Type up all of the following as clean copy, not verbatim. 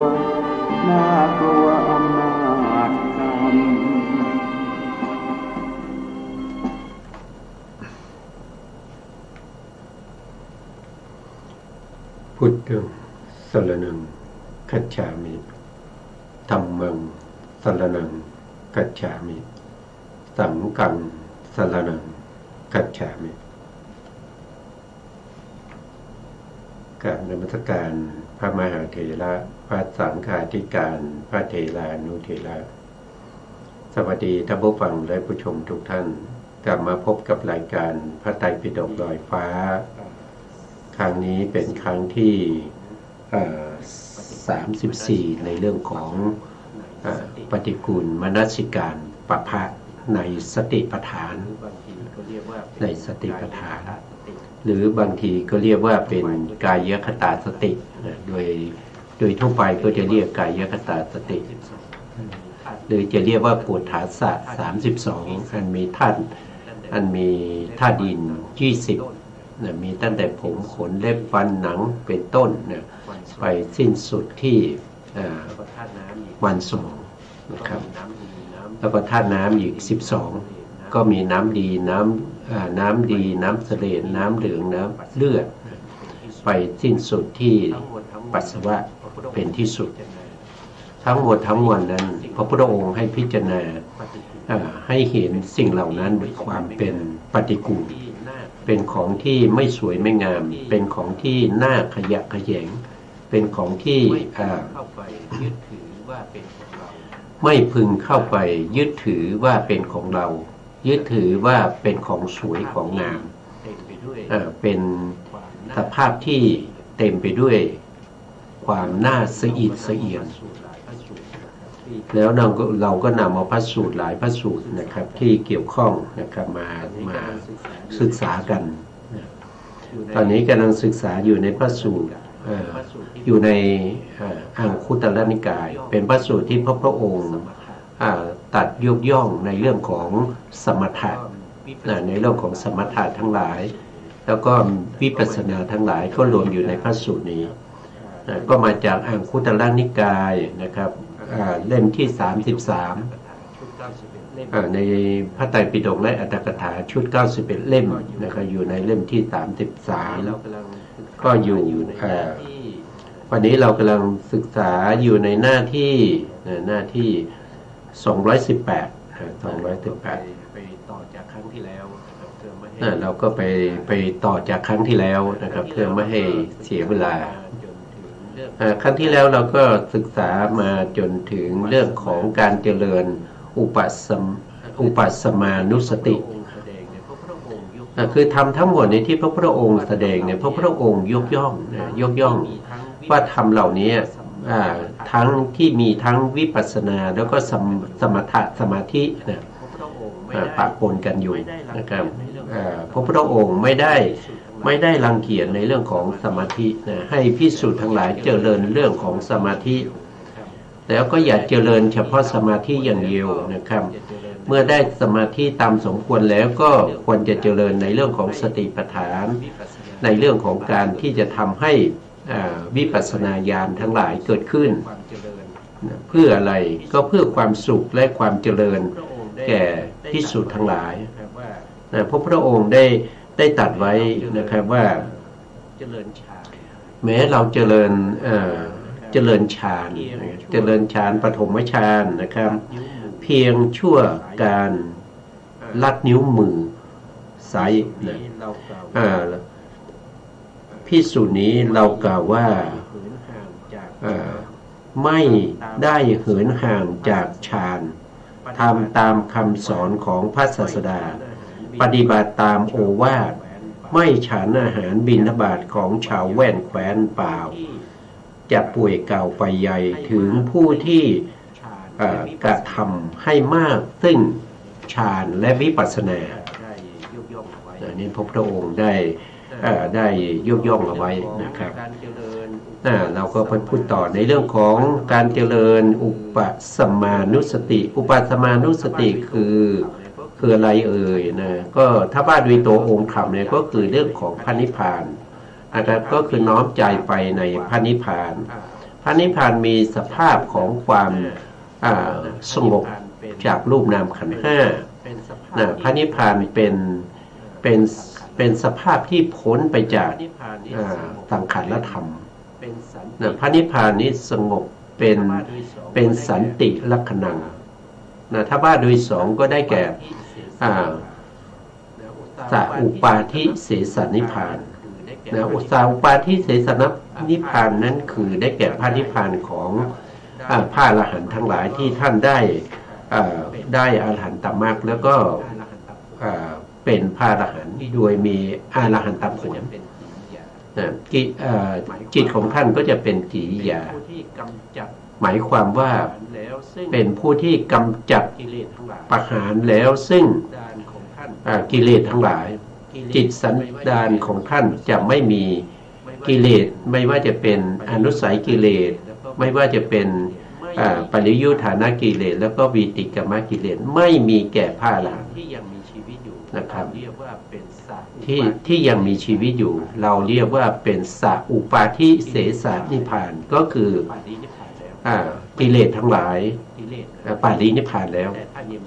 น่ากลัวอำนาจกรรมพุทธังสรณังคัจฉามิธัมมังสรณังคัจฉามิสังฆังสรณังคัจฉามิกราบนมัสการพระมหาเถระพระสังฆาธิการพระเถรานุเถระสวัสดีท่านผู้ฟังและผู้ชมทุกท่านกลับมาพบกับรายการพระไตรปิฎกลอยฟ้าครั้งนี้เป็นครั้งที่34ในเรื่องของปฏิกูลมนสิการปภะในสติปัฏฐานในสติปัฏฐานหรือบางทีก็เรียกว่าเป็นกายคตาสติโดยทั่วไปก็จะเรียกกายคตาสติหรือจะเรียกว่าปุถาสะ32อันมีธาตุดิน20มีตั้งแต่ผมขนเล็บฟันหนังเป็นต้นไปสิ้นสุดที่มันสมองนะครับแล้วก็ธาตุน้ำอีก12ก็มีน้ำดีน้ำเสลดน้ำเหลืองน้ำเลือดไปสิ้นสุดที่ปัสสาวะเป็นที่สุดทั้งหมดทั้งมวลนั้นพระพุทธองค์ให้พิจารณาให้เห็นสิ่งเหล่านั้นด้วยความเป็นปฏิกูลเป็นของที่ไม่สวยไม่งามเป็นของที่น่าขยะแขยงเป็นของที่ไม่พึงเข้าไปยึดถือว่าเป็นของเรายึดถือว่าเป็นของสวยของงามเป็นสภาพที่เต็มไปด้วยความน่าสะอิดสะเอียนแล้วเราก็นำเอาพระสูตรหลายพระสูตรนะครับที่เกี่ยวข้องนะครับมาศึกษากันตอนนี้กำลังศึกษาอยู่ในพระสูตรอยู่ในอังคุตรนิกายเป็นพระสูตรที่พระองค์ตัดยกย่องในเรื่องของสมถะในเรื่องของสมถะทั้งหลายแล้วก็วิปัสสนาทั้งหลายก็รวมอยู่ในพระสูตรนี้ก็มาจากอังคุตรนิกายนะครับเล่มที่33ในพระไตรปิฎกและอรรถกถาชุด91เล่มนะครับอยู่ในเล่มที่33ก็อยู่วันนี้เรากำลังศึกษาอยู่ในหน้าที่218ไปต่อจากครั้งที่แล้วเราก็ไปต่อจากครั้งที่แล้วนะครับเพื่อไม่ให้เสียเวลาครั้งที่แล้วเราก็ศึกษามาจนถึงเรื่องของการเจริญอุปัสสมานุสติคือทำทั้งหมดในที่พระพุทธองค์แสดงเนี่ยพระพุทธองค์ยกย่องว่าทำเหล่านี้ทั้งที่มีทั้งวิปัสสนาแล้วก็สมถะสมาธิปะปนกันอยู่นะครับพระพุทธองค์ไม่ได้รังเกียจในเรื่องของสมาธิให้ภิกษุทั้งหลายเจริญเรื่องของสมาธิแล้วก็อย่าเจริญเฉพาะสมาธิอย่างเดียวนะครับเมื่อได้สมาธิตามสมควรแล้วก็ควรจะเจริญในเรื่องของสติปัฏฐานในเรื่องของการที่จะทำให้วิปัสสนาญาณทั้งหลายเกิดขึ้นเพื่ออะไรก็เพื่อความสุขและความเจริญแก่ภิกษุทั้งหลายพระพุทธองค์ได้ตรัสไว้นะครับว่าแม้เราเจริญฌานปฐมฌานนะครับเพียงชั่วการลัดนิ้วมือซ้ายภิกษุนี้เรากล่าวว่าไม่ได้เหินห่างจากฌานทำตามคำสอนของพระศาสดาปฏิบัติตามโอวาทไม่ฉันอาหารบิณฑบาตของชาวแว่นแคว้นเปล่าจะป่วยเก่าไฟใหญ่ถึงผู้ที่กระทำให้มากซึ่งฌานและวิปัสสนานี่พระพุทธองค์ได้ยกย่องเอาไว้นะครับเราก็พูดต่อในเรื่องของการเจริญอุปสัมมานุสติอุปสัมมานุสติคืออะไรนะก็ถ้าว่าด้วยตัวองค์ธรรมเนี่ยก็คือเรื่องของพระนิพพานนะครับก็คือน้อมใจไปในพระนิพพาน พระนิพพานมีสภาพของความสงบจากรูปนามขันธ์ห้าพระนิพพานเป็นสภาพที่พ้นไปจากสังขารธรรมพระนิพพานนี้สงบเป็นสันติลักขณังถ้าว่าโดยสองก็ได้แก่สัอุปาทิเสสนิพพานสัอุปาทิเสสนิพพานนั้นคือได้แก่พระนิพพานของพระอรหันต์ทั้งหลายที่ท่านได้อรหันตมรรคแล้วก็เป็นพระอรหันต์โดยมีอรหันตผลจิตของท่านก็จะเป็นกิริยาหมายความว่าเป็นผู้ที่กำจัดประหารแล้วซึ่งกิเลสทั้งหลายจิตสันดานของท่านจะไม่มีกิเลสไม่ว่าจะเป็นอนุสัยกิเลสไม่ว่าจะเป็นปริยุทธานากิเลสแล้วก็วีติกรรมกิเลสไม่มีแก่พระอรหันต์นะครับที่ยังมีชีวิตอยู่เราเรียกว่าเป็นสัอุปาทิเสสนิพพานก็คือกิเลสทั้งหลายปารินิพพานแล้ว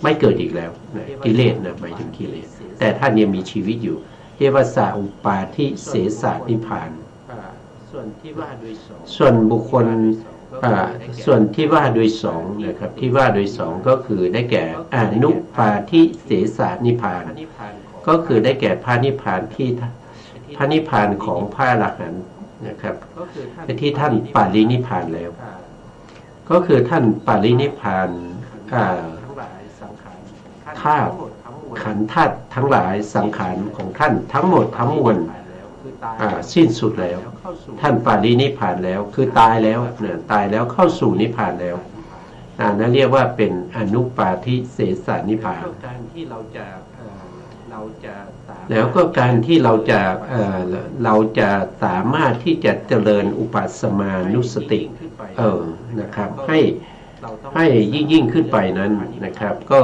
ไม่เกิดอีกแล้วกิเลสนะหมายถึงกิเลสแต่ท่านยังมีชีวิตอยู่เรียกว่าสัอุปาทิเสสนิพพานส่วนบุคคลส่วนที่ว่าโดยสองนะครับที่ว่าโดยสองก็คือได้แก่อนุปาทิเสสนิพพานก็คือได้แก่พระนิพพานที่พระนิพพานของพระอรหันต์นะครับที่ท่านปรินิพพานแล้วก็คือท่านปรินิพพานธาตุขันธ์ธาตุทั้งหลายสังขารของท่านทั้งหมดทั้งมวลสิ้นสุดแล้วท่านปรินิพพานแล้วคือตายแล้วเนี่ยตายแล้วเข้าสู่นิพพานแล้วนั่นเรียกว่าเป็นอนุปาทิเสสนิพพานแล้วก็การที่เราจะสามารถที่จะเจริญอุปัสมานุสตินะครับให้ยิ่งขึ้นไปนั้นนะครับก็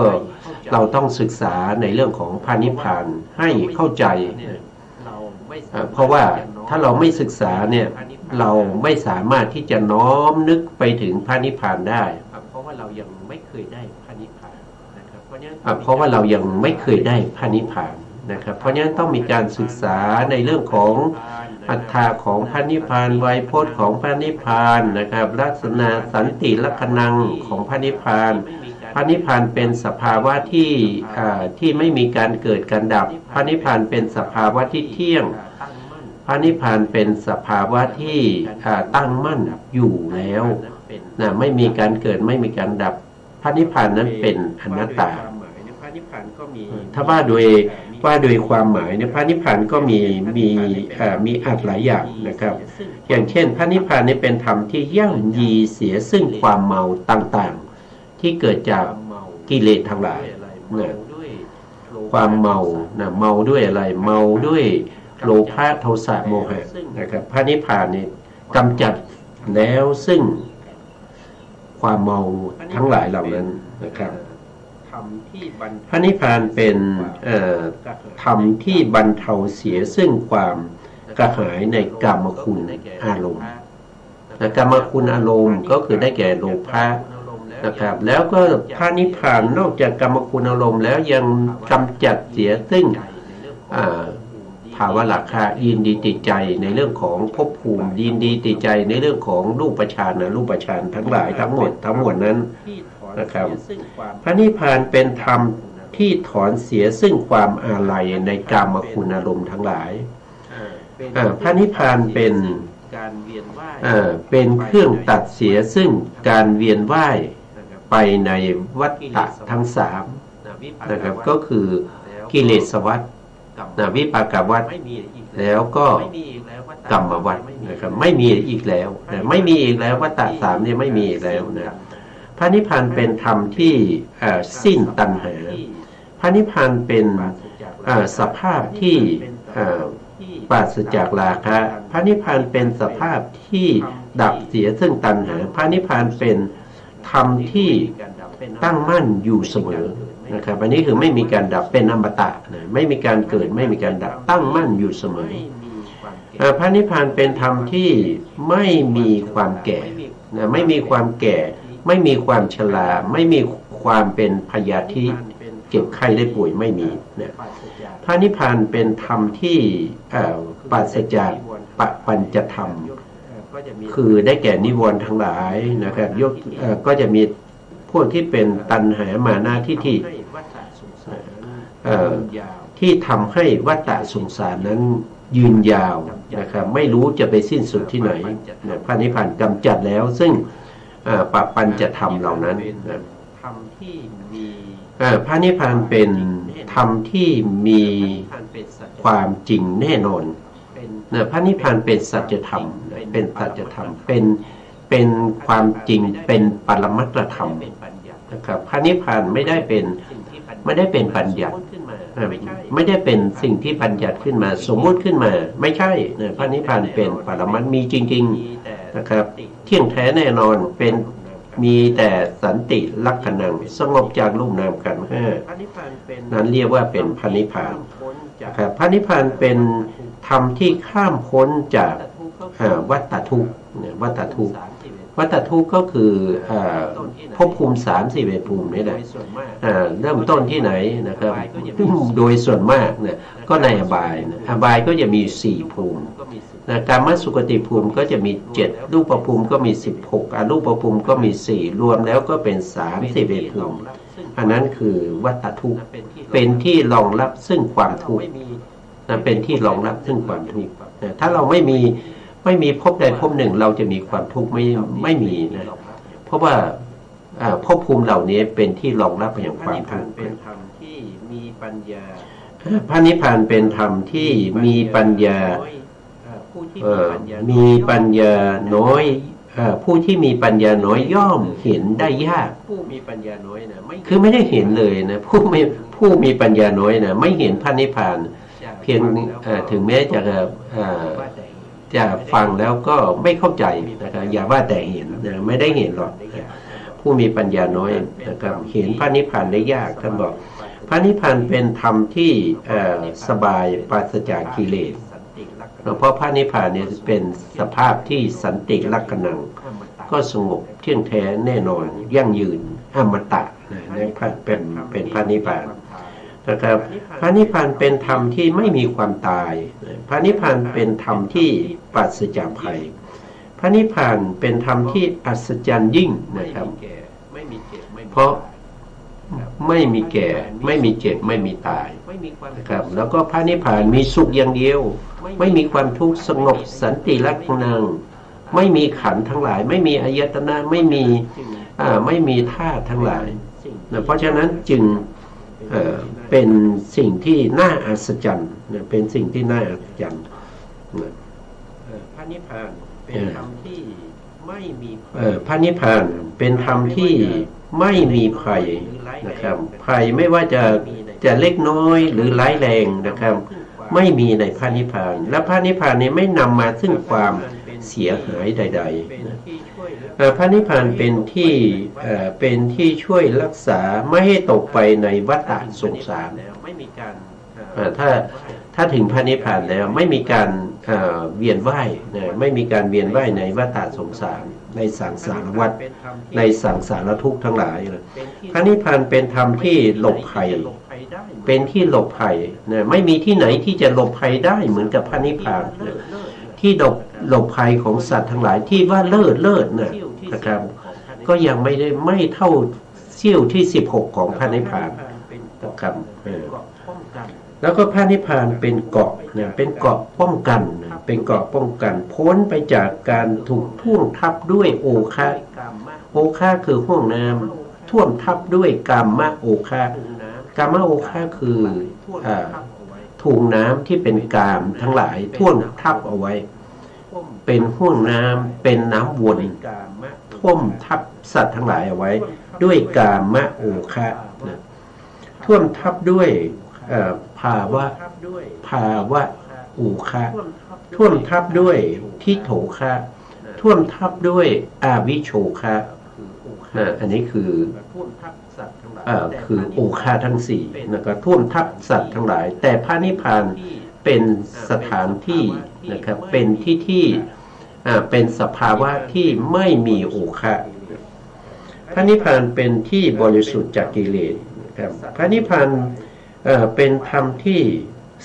เราต้องศึกษาในเรื่องของพระนิพพานให้เข้าใจเพราะว่าถ้าเราไม่ศึกษาเนี่ยเราไม่สามารถที่จะน้อมนึกไปถึงพระนิพพานได้เพราะว่าเรายังไม่เคยได้พระนิพพานนะครับเพราะว่าเรายังไม่เคยได้พระนิพพานนะครับเพราะฉะนั้นต้องมีการศึกษาในเรื่องของอัตถาของพระนิพพานไวยพจน์ของพระนิพพานนะครับลักษณะสันติลักขณังของพระนิพพานพระนิพพานเป็นสภาวะที่ไม่มีการเกิดการดับพระนิพพานเป็นสภาวะที่เที่ยงพระนิพพานเป็นสภาวะที่ตั้งมั่นอยู่แล้วนะไม่มีการเกิดไม่มีการดับพระนิพพานนั้นเป็นอนัตตาถ้าว่าโดยความหมายเนี่ยพระนิพพานก็มีอัตหลายอย่างนะครับอย่างเช่นพระนิพพานนี่เป็นธรรมที่ยั่งยีเสียซึ่งความเมาต่างๆที่เกิดจากกิเลสทั้งหลายนะความเมานะเมาด้วยอะไรเมาด้วยโลภะโทสะโมหะนะครับพระนิพพานนี่กำจัดแล้วซึ่งความเมาทั้งหลายเหล่านั้นนะครับพระนิพพานเป็นธรรมที่บรรเทาเสียซึ่งความกระหายในกามคุณอารมณ์กามคุณอารมณ์ก็คือได้แก่โลภะนะครับแล้วก็พระนิพพานนอกจากกามคุณอารมณ์แล้วยังกำจัดเสียซึ่งภาวะราคะยินดีติดใจในเรื่องของภพภูมิยินดีติดใจในเรื่องของรูปฌานรูปฌานทั้งหลายทั้งหมดนั้นนะครับพระนิพพานเป็นธรรมที่ถอนเสียซึ่งความอาลัยในกามคุณอารมณ์ทั้งหลายพระนิพพานเป็นเครื่องตัดเสียซึ่งการเวียนว่ายไปในวัฏฏะทั้งสามนะครับก็คือกิเลสวัฏวิปากวัฏแล้วก็กรรมวัฏนะครับไม่มีอีกแล้วไม่มีอีกแล้ววัฏฏะสามนี่ไม่มีอีกแล้วนะพระนิพพานเป็นธรรมที่สิ้นตัณหาพระนิพพานเป็นสภาพที่ปราศจากราคะพระนิพพานเป็นสภาพที่ดับเสียซึ่งตัณหาพระนิพพานเป็นธรรมที่ตั้งมั่นอยู่เสมอนะครับอันนี้คือไม่มีการดับเป็นอมตะนะไม่มีการเกิดไม่มีการดับตั้งมั่นอยู่เสมอพระนิพพานเป็นธรรมที่ไม่มีความแก่ นะไม่มีความแก่ไม่มีความชราไม่มีความเป็นพยาธิเจ็บไข้ได้ป่วยไม่มีนะพระนิพพานเป็นธรรมที่ปราศจากปัญจธรรมคือได้แก่นิวรณ์ทั้งหลายนะครับก็จะมีพวกที่เป็นตัณหามานะทิฏฐิที่ทำให้วัฏฏะสงสารนั้นยืนยาวนะครับไม่รู้จะไปสิ้นสุดที่ไหนนะพระนิพพานกำจัดแล้วซึ่งปัญจธรรมเหล่านั้นนะพระนิพพานเป็นธรรมที่มีความจริงแน่นอนนะพระนิพพานเป็นสัจธรรมเป็นสัจธรรมเป็นความจริงเป็นปรมัตถธรรมนะครับพระนิพพานไม่ได้เป็นบัญญัติไม่ได้เป็นสิ่งที่บัญญัติขึ้นมาสมมุติขึ้นมาไม่ใช่นะพระนิพพานเป็นปรมัตถ์มีจริงๆนะครับเที่ยงแท้แน่นอนเป็นมีแต่สันติลักขณังสงบจากรูปนามขันธ์ห้านั้นเรียกว่าเป็นพระนิพพานครับพระนิพพานเป็นธรรมที่ข้ามพ้นจากวัฏทุกข์วัฏทุกข์ก็คือภพภูมิ31ภูมินี่แหละเริ่มต้นที่ไหนนะครับโดยส่วนมากเนี่ยก็ในอบายนะอบายก็จะมี4ภูมินะกามสุขติภูมิก็จะมี7รูปภูมิก็มี16อรูปภูมิก็มี4รวมแล้วก็เป็น31ภูมิอันนั้นคือวัฏทุกข์เป็นที่รองรับซึ่งความทุกข์นะเป็นที่รองรับซึ่งความทุกข์ถ้าเราไม่มีภพใดภพหนึ่งเราจะมีความทุกข์ไม่มีนะเพราะว่าภพภูมิเหล่านี้เป็นที่รองรับอย่างความทุกข์เป็นธรรมที่มีปัญญาพระนิพพานเป็นธรรมที่มีปัญญามีปัญญาน้อยผู้ที่มีปัญญาน้อยย่อมเห็นได้ยากผู้มีปัญญาน้อยนะคือไม่ได้เห็นเลยนะผู้มีปัญญาน้อยนะไม่เห็นพระนิพพานเพียงถึงแม้จะฟังแล้วก็ไม่เข้าใจนะครับอย่าว่าแต่เห็นนะไม่ได้เห็นหรอกผู้มีปัญญาน้อยนะครับเห็นพระนิพพานได้ยากท่านบอกพระนิพพานเป็นธรรมที่สบายปราศจากกิเลสเพราะพระนิพพานเนี่ยเป็นสภาพที่สันติลักขณังก็สงบเที่ยงแท้แน่นอนยั่งยืนอมตะในเป็นพระนิพพานนะครับพระนิพพานเป็นธรรมที่ไม่มีความตายพระนิพพานเป็นธรรมที่ปราศจากภัยพระนิพพานเป็นธรรมที่อัศจรรย์ยิ่งนะครับเพราะไม่มีแก่ไม่มีเจ็บไม่มีตายนะครับแล้วก็พระนิพพานมีสุขอย่างเดียวไม่มีความทุกข์สงบสันติลักขณังไม่มีขันธ์ทั้งหลายไม่มีอายตนะไม่มีธาตุทั้งหลายเพราะฉะนั้นจึงเป็นสิ่งที่น่าอัศจรรย์เป็นสิ่งที่น่าอัศจรรย์พระนิพพานเป็นธรรมที่ไม่มีพระนิพพานเป็นธรรมที่ไม่มีภัยนะครับภัยไม่ว่าจะเล็กน้อยหรือร้ายแรงนะครับไม่มีในพระนิพพานและพระนิพพานนี้ไม่นำมาซึ่งความเสียหายใดๆนะพระนิพพานเป็นที่ช่วยรักษาไม่ให้ตกไปในวัฏสงสารถ้าถึงพระนิพพานแล้วไม่มีการเวียนว่ายไม่มีการเวียนว่ายในวัฏสงสารในสังสารวัฏในสังสารทุกข์ทั้งหลายพระนิพพานเป็นธรรมที่หลบภัยเป็นที่หลบภัยนะไม่มีที่ไหนที่จะหลบภัยได้เหมือนกับพระนิพพานนะที่หลบภัยของสัตว์ทั้งหลายที่ว่าเลิศนะครับก็ยังไม่เท่าเสี้ยวที่16ของพระนิพพานนะครับแล้วก็พระนิพพานเป็นเกาะนะเป็นเกาะป้องกันนะเป็นเกาะป้องกันพ้นไปจากการถูกท่วงทับด้วยโอคะคือห้วงน้ำท่วมทับด้วยกามโอคะกามโอคะคือถุงน้ำที่เป็นกามทั้งหลายท่วมทับเอาไว้เป็นห้วงน้ำเป็นน้ำวนท่วมทับสัตว์ทั้งหลายเอาไว้ด้วยกามโอคะนะท่วมทับด้วยภาวะโอคะท่วมทับด้วยทิโถคะท่วมทับด้วยอาวิโชคะอันนี้คือโอคะทั้ง4นะครับท่วมทับสัตว์ทั้งหลายแต่พระนิพพานเป็นสถานที่นะครับเป็นที่ เป็นสภาวะที่ไม่มีโอคะพระนิพพานเป็นที่บริสุทธิ์จากกิเลสนะครับพระนิพพานเป็นธรรมที่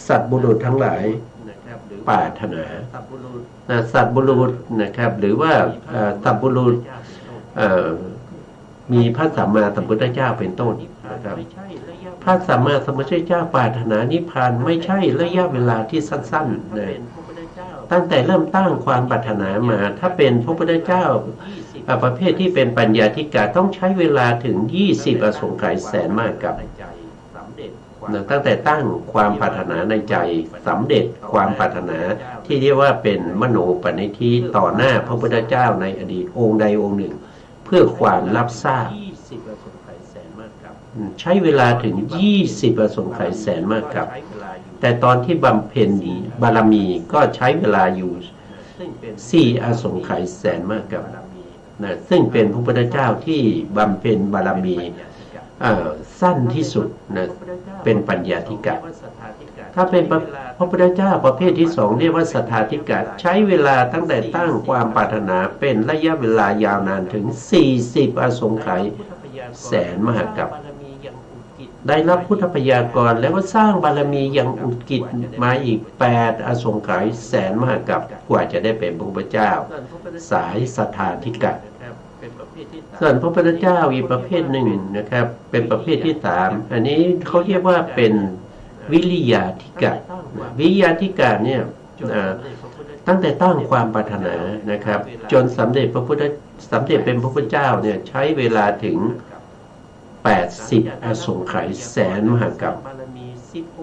สัตว์บุรุษทั้งหลายปรารถนาสัตว์บุรุษนะครับหรือว่าสัตว์บุรุษมีพระสัมมาสัมพุทธเจ้าเป็นต้นนะครับพระสัมมาสัมพุทธเจ้าปรารถนานิพพานไม่ใช่ระยะเวลาที่สั้นๆนะตั้งแต่เริ่มตั้งความปรารถนามาถ้าเป็นพระพุทธเจ้าประเภทที่เป็นปัญญาธิกาต้องใช้เวลาถึง20อสงไขยแสนมากกับตั้งแต่ตั้งความปรารถนาในใจสำเร็จความปรารถนาที่เรียกว่าเป็นมโนปณิธิต่อหน้าพระพุทธเจ้าในอดีตองค์ใดองค์หนึ่งเพื่อความรับทราบใช้เวลาถึง20อสงไขยแสนมากกับแต่ตอนที่บำเพ็ญบารมีก็ใช้เวลาอยู่4อสงไขยแสนมากกับนะซึ่งเป็นพระพุทธเจ้าที่บำเพ็ญบารมีสั้นที่สุดนะเป็นปัญญาธิกะถ้าเป็นพระพุทธเจ้าประเภทที่2เรียกว่าสัทธาธิกะใช้เวลาตั้งแต่ตั้งความปรารถนาเป็นระยะเวลายาวนานถึง40อสงไขยแสนมหากัปได้รับพุทธพยากรแล้วก็สร้างบารมีอย่างอุกิจมาอีก8อสงไขยแสนมหากัปกว่าจะได้เป็นพระพุทธเจ้าสายสัทธาธิกะส่วนพระพุทธเจ้าอีกประเภทหนึ่งนะครับเป็นประเภทที่3อันนี้เขาเรียกว่าเป็นวิริยาธิกะวิริยาธิกะเนี่ยตั้งแต่ตั้งความปรารถนานะครับจนสำเร็จเป็นพระพุทธเจ้าเนี่ยใช้เวลาถึง80อสงไขยแสนมหากัป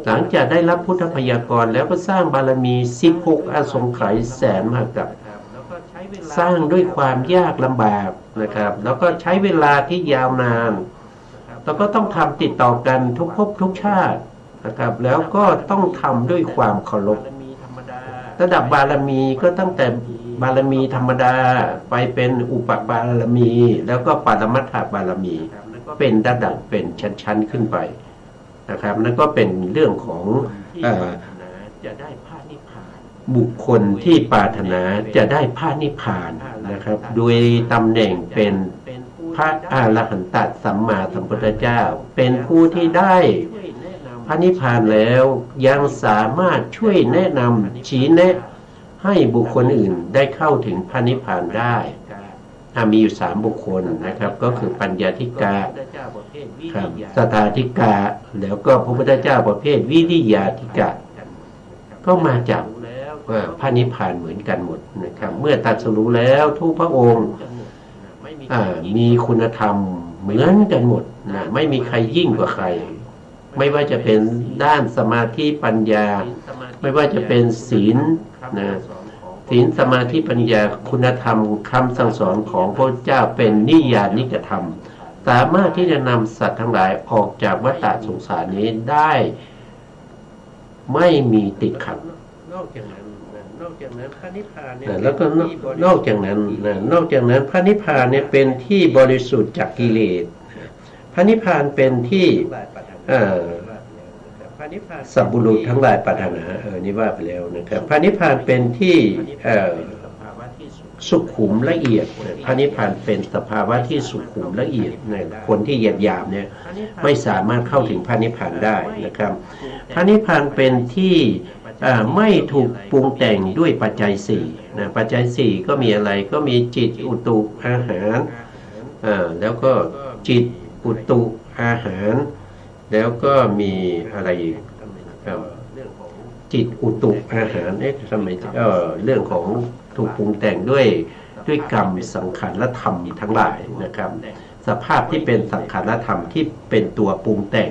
หลังจากได้รับพุทธพยากรแล้วก็สร้างบารมี16อสงไขยแสนมหากัปสร้างด้วยความยากลำบากนะครับแล้วก็ใช้เวลาที่ยาวนานแล้วก็ต้องทำติดต่อกันทุกภพทุกชาตินะครับแล้วก็ต้องทำด้วยความเคารพระดับบารมีก็ตั้งแต่บารมีธรรมดาไปเป็นอุปบารมีแล้วก็ปรมัตถบารมีเป็นระดับเป็นชั้นๆขึ้นไปนะครับนั่นก็เป็นเรื่องของจะได้พระนิพพานบุคคลที่ปรารถนาจะได้พระนิพพานนะครับโดยตำแหน่งเป็นพระอรหันตสัมมาสัมพุทธเจ้าเป็นผู้ที่ได้พระนิพพานแล้วยังสามารถช่วยแนะนำชี้แนะให้บุคคลอื่นได้เข้าถึงพระนิพพานได้มีอยู่3บุคคลนะครับก็คือปัญญาธิกะครับสัทธาธิกะแล้วก็พระพุทธเจ้าประเภทวิริยาธิกะก็มาจากพระนิพพานเหมือนกันหมดนะครับเมื่อตรัสรู้แล้วทุกพระองค์มีคุณธรรมเหมือนกันหมดนะไม่มีใครยิ่งกว่าใครไม่ว่าจะเป็นด้านสมาธิปัญญาไม่ว่าจะเป็นศีลนะศีลสมาธิปัญญาคุณธรรมคำสั่งสอนของพระเจ้าเป็นนิยานิกธรรมสามารถที่จะนำสัตว์ทั้งหลายออกจากวัฏสงสารนี้ได้ไม่มีติดขัดนอกจากนั้นพระนิพพานเนี่ยแล้วก็นอกจากนั้นพระนิพพานเนี่ยเป็นที่บริสุทธิ์จากกิเลสพระนิพพานเป็นที่สัพบุรุษทั้งหลายปรารถนานี่ว่าไปแล้วนะครับพระนิพพานเป็นที่สุขุมละเอียดพระนิพพานเป็นสภาวะที่สุขุมละเอียดคนที่หยาบๆเนี่ยไม่สามารถเข้าถึงพระนิพพานได้นะครับพระนิพพานเป็นที่ไม่ถูกปรุงแต่งด้วยปัจจัย4นะปัจจัย4ก็มีอะไรก็มีจิตอุตุอาหารแล้วก็จิตอุตุอาหารแล้วก็มีอะไรอีกจิตอุตุอาหารทำไมเรื่องของถูกปรุงแต่งด้วยกรรมสังขารธรรมทั้งหลายนะครับสภาพที่เป็นสังขารธรรมที่เป็นตัวปรุงแต่ง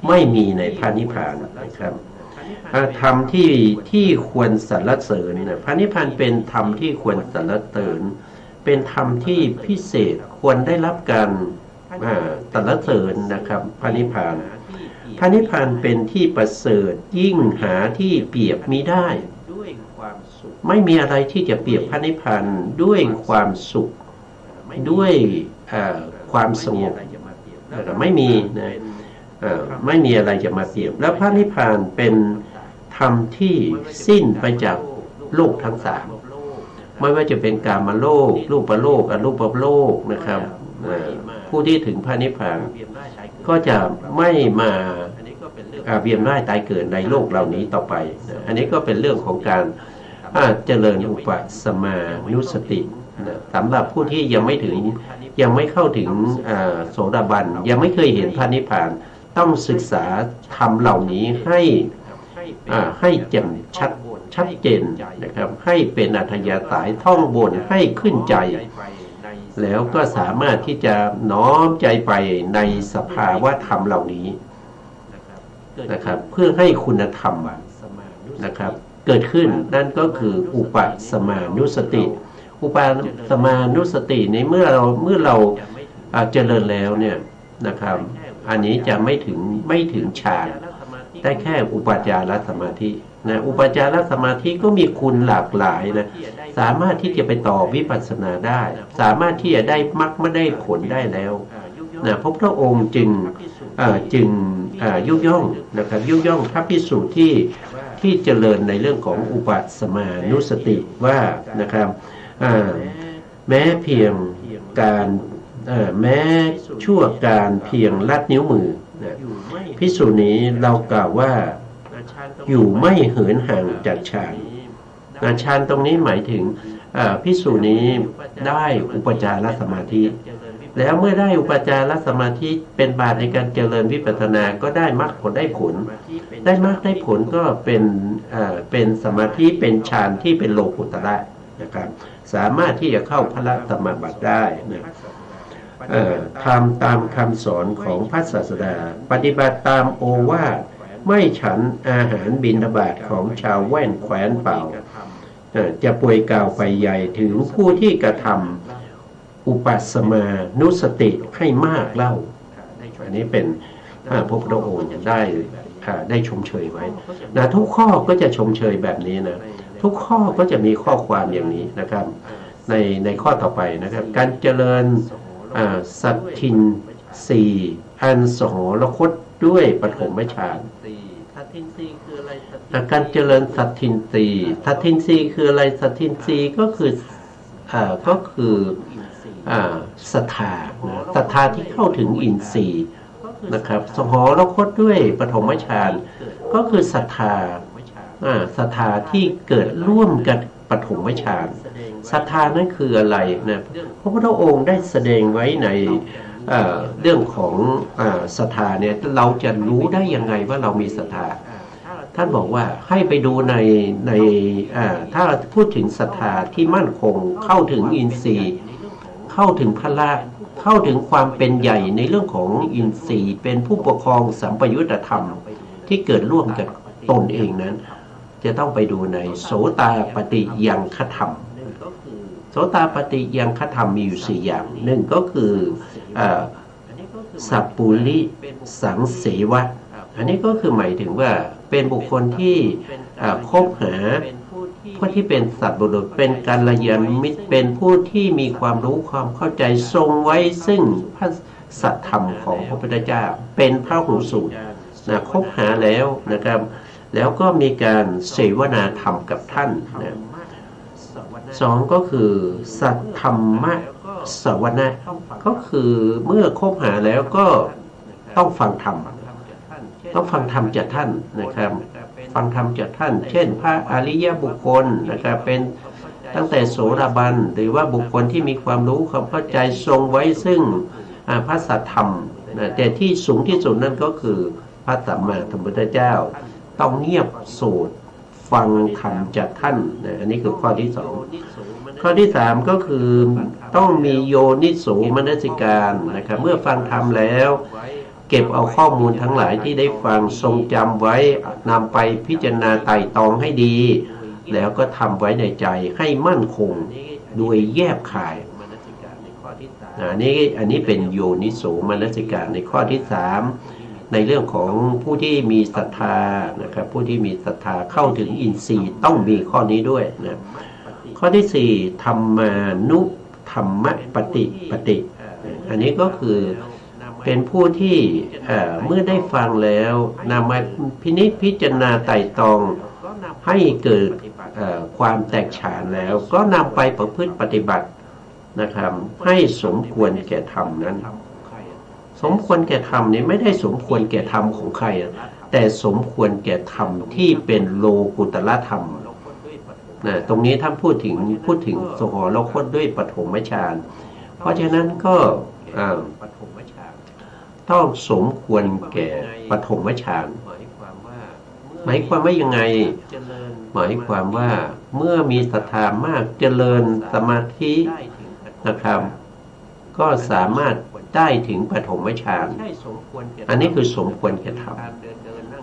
ไม่มีในพระนิพพานนะครับธรรมที่ควรสรรเสริญนะพระนิพพานเป็นธรรมที่ควรสรรเสริญเป็นธรรมที่พิเศษควรได้รับการสรรเสริญนะครับพระนิพพานเป็นที่ประเสริฐยิ่งหาที่เปรียบมิได้ไม่มีอะไรที่จะเปรียบพระนิพพานด้วยความสุขด้วยความสงบไม่มีนะไม่มีอะไรจะมาเปรียบแล้วพระนิพพานเป็นธรรมที่สิ้นไปจากโลกทั้ง3 ไม่ว่าจะเป็นกามโลกรูปโลกอรูปโลกนะครับผู้ที่ถึงพระนิพพานก็จะไม่มาเวียนว่ายตายเกิดในโลกเหล่านี้ต่อไปอันนี้ก็เป็นเรื่องของการเจริญอุปสมานุสติสำหรับผู้ที่ยังไม่เข้าถึงโสดาบันยังไม่เคยเห็นพระนิพพานต้องศึกษาธรรมเหล่านี้ให้แจ่มชัดเจนนะครับให้เป็นอัธยาศัยท่องบนให้ขึ้นใจแล้วก็สามารถที่จะน้อมใจไปในสภาวะธรรมเหล่านี้นะครับเพื่อให้คุณธรรมนะครับเกิดขึ้นนั่นก็คืออุปสมานุสติอุปสมานุสติในเมื่อเราเจริญแล้วเนี่ยนะครับอันนี้จะไม่ถึงฌานได้แค่อุปจารสมาธินะอุปจารสมาธิก็มีคุณหลากหลายนะสามารถที่จะไปต่อวิปัสสนาได้สามารถที่จะได้มรรคไม่ได้ผลได้แล้วนะพระพุทธองค์จึงยุย่องนะครับยุย่องพระภิกษุที่เจริญในเรื่องของอุปสมานุสติว่านะครับแม้เพียงการแม้ชั่วการเพียงลัดนิ้วมือนะภิกษุนี้เรากล่าวว่าอยู่ไม่เหินห่างจากฌานฌานตรงนี้หมายถึงภิกษุนี้ได้อุปจารสมาธิแล้วเมื่อได้อุปจารสมาธิเป็นบาตในการเจริญวิปัสสนาก็ได้มรรคผลได้ผลได้มรรคได้ผลก็เป็นสมาธิเป็นฌานที่เป็นโลกุตระนะครับสามารถที่จะเข้าพระสมาบัติได้นะทำตามคำสอนของพระศาสดาปฏิบัติตามโอวาทไม่ฉันอาหารบิณฑบาตของชาวแว่นแคว้นเป่าจะป่วยกล่าวไปใหญ่ถึงผู้ที่กระทำอุปสมานุสติให้มากเล่าอันนี้เป็นพระพุทธองค์ได้ชมเชยไว้นะทุกข้อก็จะชมเชยแบบนี้นะทุกข้อก็จะมีข้อความอย่างนี้นะครับในข้อต่อไปนะครับการเจริญสัตทินสีอันสหรคตด้วยปฐมฌานการเจริญสัตทินสีคืออะไรสัตทินสีก็คือศรัทธาที่เข้าถึงอินทรีย์นะครับสหรคตด้วยปฐมฌานก็คือศรัทธาที่เกิดร่วมกับปฐมฌานศรัทธานั้นคืออะไรนะพระพุทธองค์ได้แสดงไว้ในเรื่องของศรัทธาเนี่ยเราจะรู้ได้ยังไงว่าเรามีศรัทธาท่านบอกว่าให้ไปดูในถ้าพูดถึงศรัทธาที่มั่นคงเข้าถึงอินทรีย์เข้าถึงพละเข้าถึงความเป็นใหญ่ในเรื่องของอินทรีย์เป็นผู้ปกครองสัมปยุตธรรมที่เกิดร่วมกับตนเองนั้นจะต้องไปดูในโสตาปฏิยังคธรรมโสตาปฏิยังคธรรมมีอยู่4อย่างหนึ่งก็คือสัพปุริสังเสวะอันนี้ก็คือหมายถึงว่าเป็นบุคคลที่คบหาผู้ที่เป็นสัตบุรุษเป็นกัลยาณมิตรเป็นผู้ที่มีความรู้ความเข้าใจทรงไว้ซึ่งพระสัทธรรมของพระพุทธเจ้าเป็นพระหูสูตรนะคบหาแล้วนะครับแล้วก็มีการเสวนาธรรมกับท่านนะสองก็คือสัทธรรมสวนะก็คือเมื่อคบหาแล้วก็ต้องฟังธรรมจากท่านนะครับฟังธรรมจากท่านเช่นพระอริยบุคคลนะครับเป็นตั้งแต่โสดาบันหรือว่าบุคคลที่มีความรู้ความเข้าใจทรงไว้ซึ่งพระสัทธรรมนะแต่ที่สูงที่สุดนั่นก็คือพระสัมมาสัมพุทธเจ้าต้องเงียบสูดฟังธรรมจากท่านนะอันนี้คือข้อที่สองข้อที่สามก็คือต้องมีโยนิโสมนสิการนะครับเมื่อฟังธรรมแล้วเก็บเอาข้อมูลทั้งหลายที่ได้ฟังทรงจำไว้นำไปพิจารณาไต่ตองให้ดีแล้วก็ทำไว้ในใจให้มั่นคงโดยแยบคายอันนี้เป็นโยนิโสมนสิการในข้อที่สามในเรื่องของผู้ที่มีศรัทธานะครับผู้ที่มีศรัทธาเข้าถึงอินทรีย์ต้องมีข้อนี้ด้วยนะข้อที่สี่ธรรมานุธรรมปฏิอันนี้ก็คือเป็นผู้ที่เมื่อได้ฟังแล้วนำมาพิจารณาไต่ตองให้เกิด ความแตกฉานแล้วก็นำไปประพฤติปฏิบัตินะครับให้สมควรแก่ธรรมนั้นสมควรแก่ธรรมนี้ไม่ได้สมควรแก่ธรรมของใครแต่สมควรแก่ธรรมที่เป็นโลกุตละธรรมนะตรงนี้ท่านพูดถึงสหรคตด้วยปฐมฌานเพราะฉะนั้นก็ต้องสมควรแก่ปฐมฌานหมายความว่ายังไงหมายความว่าเมื่อมีศรัทธามากเจริญสมาธินะครับก็สามารถได้ถึงปฐมฌานอันนี้คือสมควรแก่ธรรม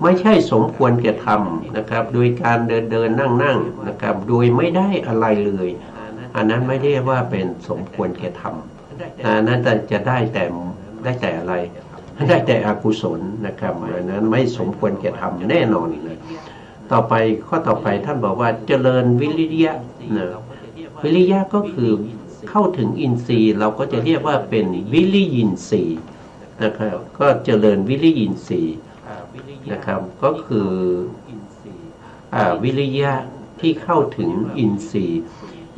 ไม่ใช่สมควรแก่ธรรมนะครับโดยการเดินนั่งนะครับโดยไม่ได้อะไรเลยอันนั้นไม่เรียกว่าเป็นสมควรแก่ธรรมนั้นจะได้แต่อะไรได้แต่อกุศลนะครับอันนั้นไม่สมควรแก่ธรรมแน่นอนเลยต่อไปข้อต่อไปท่านบอกว่าเจริญวิริยะนะวิริยะก็คือเข้าถึงอินทรีย์เราก็จะเรียกว่าเป็นวิริยินทรีย์นะครับก็เจริญวิริยินทรีย์นะครับก็คือวิริยะที่เข้าถึงอินทรีย์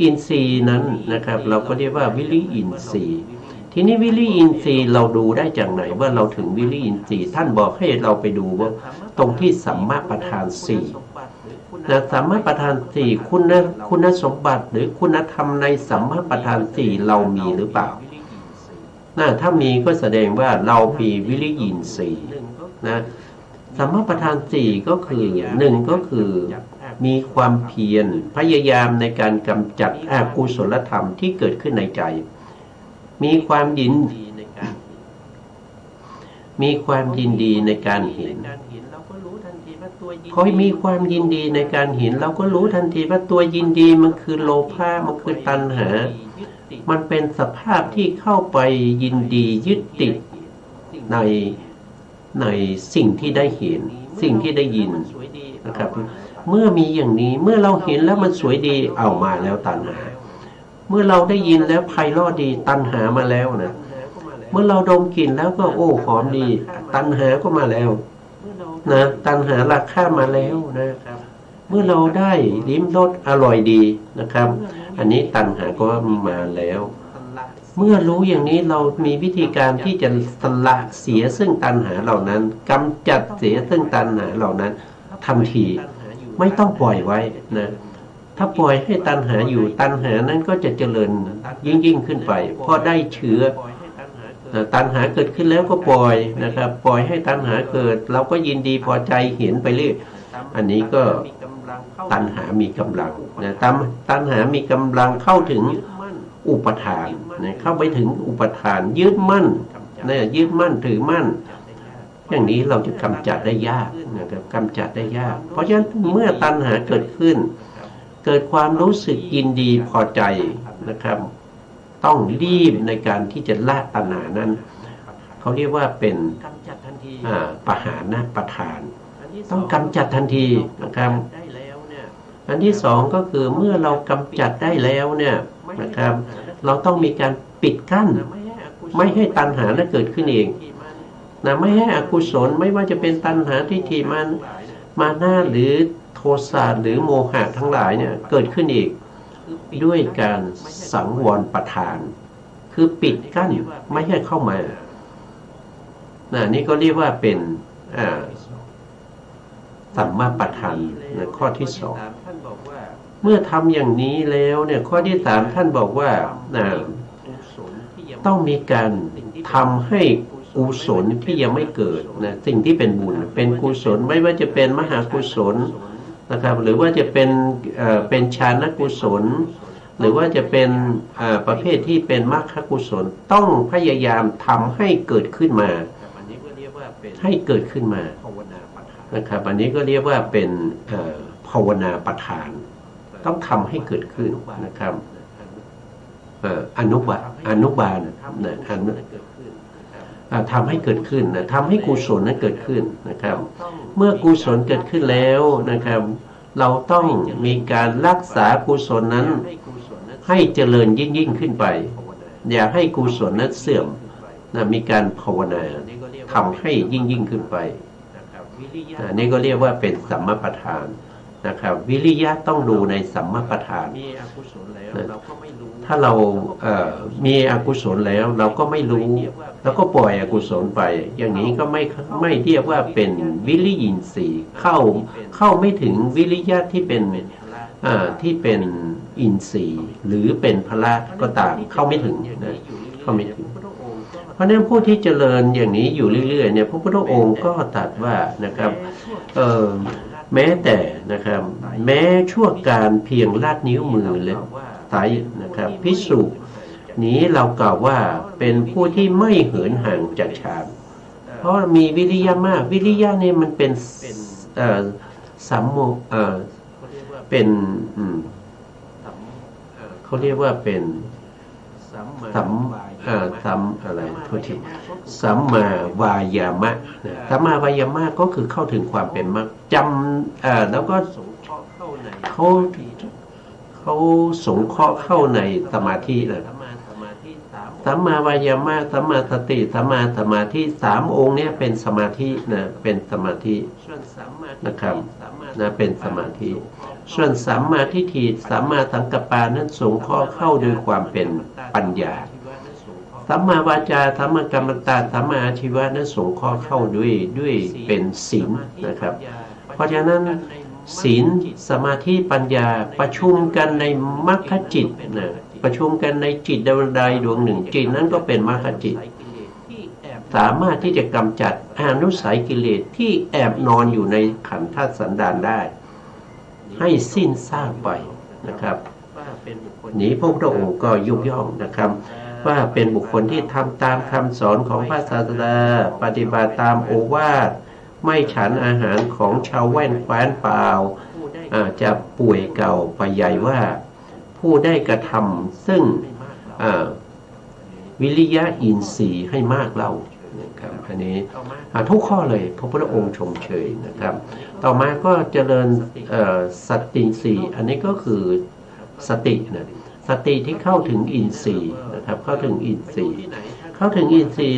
อินทรีย์นั้นนะครับเราก็เรียกว่าวิริยินทรีย์ทีนี้วิริยินทรีย์เราดูได้จากไหนว่าเราถึงวิริยินทรีย์ท่านบอกให้เราไปดูว่าตรงที่สัมมาประธานสี่นะสัมมาประธานสี่คุณสมบัติหรือคุณธรรมในสัมมาประธานสี่เรามีหรือเปล่าถ้ามีก็แสดงว่าเรามีวิริยินทรีย์นะสัมมาประธานสี่ก็คือหนึ่งก็คือมีความเพียรพยายามในการกำจัดอกุศลธรรมที่เกิดขึ้นในใจมีความยินดีในการเห็นพอมีความยินดีในการเห็นเราก็รู้ทันทีว่าตัวยินดีมันคือโลภะมันคือตัณหามันเป็นสภาพที่เข้าไปยินดียึดติดในสิ่งที่ได้เห็นสิ่งที่ได้ยินนะครับเมื่อมีอย่างนี้เมื่อเราเห็นแล้วมันสวยดีเอามาแล้วตัณหาเมื่อเราได้ยินแล้วไพเราะดีตัณหามาแล้วนะเมื่อเราดมกลิ่นแล้วก็โอ้หอมดีตัณหาก็มาแล้วนะตัณหาราคามาแล้วนะเมื่อเราได้ลิ้มรสอร่อยดีนะครับอันนี้ตัณหาก็มาแล้วเมื่อรู้อย่างนี้เรามีวิธีการที่จะสละเสียซึ่งตัณหาเหล่านั้นกำจัดเสียซึ่งตัณหาเหล่านั้นทันทีไม่ต้องปล่อยไว้นะถ้าปล่อยให้ตัณหาอยู่ตัณหานั้นก็จะเจริญยิ่งขึ้นไปพอได้เชื้อตัณหาเกิดขึ้นแล้วก็ปล่อยนะครับปล่อยให้ตัณหาเกิดเราก็ยินดีพอใจเห็นไปเรื่อยอันนี้ก็ตัณหามีกำลังนะตัณหามีกำลังเข้าถึงอุปทานนะเข้าไปถึงอุปทานยึดมั่นนะยึดมั่นถือมั่นอย่างนี้เราจะกำจัดได้ยากนะครับกำจัดได้ยากเพราะฉะนั้นเมื่อตัณหาเกิดขึ้นเกิดความรู้สึกยินดีพอใจนะครับต้องรีบในการที่จะละตัณหานั้นเขาเรียกว่าเป็นปหานะประทานต้องกำจัดทันทีนะครับอันที่สองก็คือเมื่อเรากำจัดได้แล้วเนี่ยนะครับเราต้องมีการปิดกั้นไม่ให้ตัณหานั้นเกิดขึ้นเองนะไม่ให้อกุศลไม่ว่าจะเป็นตัณหาทิฏฐิมานะหรือโทสะหรือโมหะทั้งหลายเนี่ยเกิดขึ้นอีกด้วยการสังวรประทานคือปิดกั้นไม่ให้เข้ามานี่ก็เรียกว่าเป็นสัมมาประธานข้อที่สองเมื่อทำอย่างนี้แล้วเนี่ยข้อที่สามท่านบอกว่าต้องมีการทำให้กุศลที่ยังไม่เกิดนะสิ่งที่เป็นบุญเป็นกุศลไม่ว่าจะเป็นมหากุศลนะครับหรือว่าจะเป็นฌานกุศลหรือว่าจะเป็นประเภทที่เป็นมรรคกุศลต้องพยายามทำให้เกิดขึ้นมาให้เกิดขึ้นมานะครับอันนี้ก็เรียกว่าเป็นภาวนาประทานต้องทำให้เกิดขึ้นนะครับอนุบาลทำให้เกิดขึ้นนะทำให้กุศลนั้นเกิดขึ้นนะครับเมื่อกุศลเกิดขึ้นแล้วนะครับเราต้องมีการรักษากุศลนั้นให้เจริญยิ่งขึ้นไปอย่าให้กุศลนั้นเสื่อมนะมีการภาวนาทำให้ยิ่งขึ้นไปนี่ก็เรียกว่าเป็นสัมมาประธาน นะครับวิริยะต้องดูในสัมมาประธานมีอกุศลแล้วเราก็ไม่รู้ถ้าเรามีอกุศลแล้วเราก็ไม่รู้แล้วก็ปล่อยอกุศลไปอย่างนี้ก็ไม่เรียกว่าเป็นวิริยินทรีย์เข้าไม่ถึงวิริยะที่เป็นอินทรีย์หรือเป็นพละก็ตามเข้าไม่ถึงนะเข้าไม่ถึงเพราะฉะนั้นผู้ที่เจริญอย่างนี้อยู่เรื่อยๆเนี่ยพระพุทธองค์ก็ตรัสว่านะครับแม้แต่นะครับแม้ชั่วการเพียงลาดนิ้วมือเลยไตนะครับภิกษุนี้เรากล่าวว่าเป็นผู้ที่ไม่เหินห่างจากฌานเพราะมีวิริยะมากวิริยะนี่มันเป็นสัมโมเป็นเขาเรียกว่าเป็นสัมอะไรโทษทีสัมมาวายามะสัมมาวายามะก็คือเข้าถึงความเป็นมรรคจำแล้วก็เขาสงเคราะห์เข้าในสมาธินะสัมมาวายามะสัมมาสติสัมมาสมาธิ3 องค์นี้เป็นสมาธินะเป็นสมาธินะครับนะเป็นสมาธิส่วนสัมมาทิฏฐิสัมมาสังกัปปะนั้นสงเคราะห์เข้าด้วยความเป็นปัญญาสัมมาวาจาสัมมากัมมันตะสัมมาอาชีวะนั้นสงเคราะห์เข้าด้วยเป็นศีลนะครับเพราะฉะนั้นศีลสมาธิปัญญาประชุมกันในมรรคจิตนะประชุมกันในจิตใดดวงหนึ่งจิตนั้นก็เป็นมรรคจิตสามารถที่จะกำจัดอนุสัยกิเลสที่แอบนอนอยู่ในขันธสันดานได้ให้สิ้นซากไปนะครับนี้พระพุทธองค์ก็ยกย่องนะครับว่าเป็นบุคคลที่ทำตามคำสอนของพระศาสดาปฏิบัติตามโอวาทไม่ฉันอาหารของชาวแว่นแคว้นเปล่าจะป่วยเก่าไปใหญ่ว่าผู้ได้กระทำซึ่งวิริยะอินทรีย์ให้มากเรานะครับอันนี้ทุกข้อเลยพระพุทธองค์ชมเชยนะครับต่อมาก็เจริญสติสีอันนี้ก็คือสตินะสติที่เข้าถึงอินทรีย์นะครับเข้าถึงอินทรีย์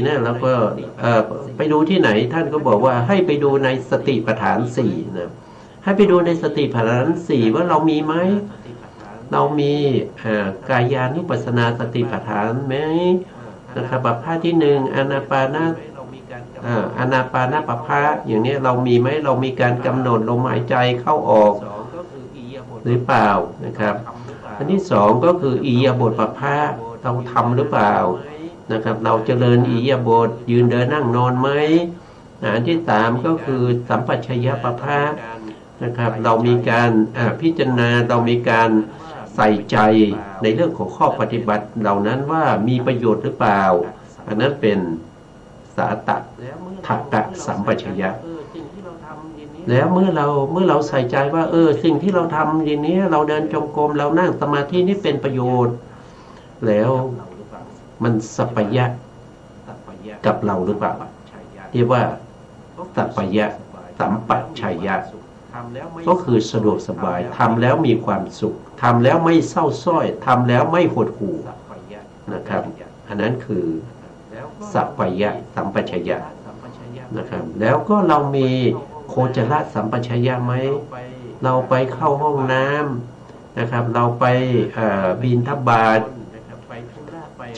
เนี่ยแล้วก็ไปดูที่ไหนท่านก็บอกว่าให้ไปดูในสติปัฏฐาน4นะให้ไปดูในสติปัฏฐาน4ว่าเรามีไหมเรามีกายานุปัสสนาสติปัฏฐานไหมนะครับประภาที่1อานาปานปภะอย่างนี้เรามีไหมเรามีการกำหนดลมหายใจเข้าออกหรือเปล่านะครับอันที่2ก็คืออิริยาบถปภะเราทำหรือเปล่านะครับเราเจริญอิริยาบถยืนเดินนั่งนอนไหมอันที่3ก็คือสัมปชัญญะปภะนะครับเรามีการพิจารณาเรามีการใส่ใจในเรื่องของข้อปฏิบัติเหล่านั้นว่ามีประโยชน์หรือเปล่าอันนั้นเป็นสาตทักกะสัมปชัญญะแล้วเมื่อเราใส่ใจว่าสิ่งที่เราทำอย่างนี้เราเดินจงกรมเรานั่งสมาธินี่เป็นประโยชน์แล้วมันสัพพยะกับเราหรือเปล่าเรียกว่าสัพพยะสัมปชัญญะก็คือสะดวกสบายทำแล้วมีความสุขทำแล้วไม่เศร้าส้อยทำแล้วไม่หดหู่นะครับอันนั้นคือสัพพยะสัมปชัญญะนะครับแล้วก็เรามีโคจรสัมปชัญญะไหมเราไปเข้าห้องน้ำนะครับเราไปบิณฑบาต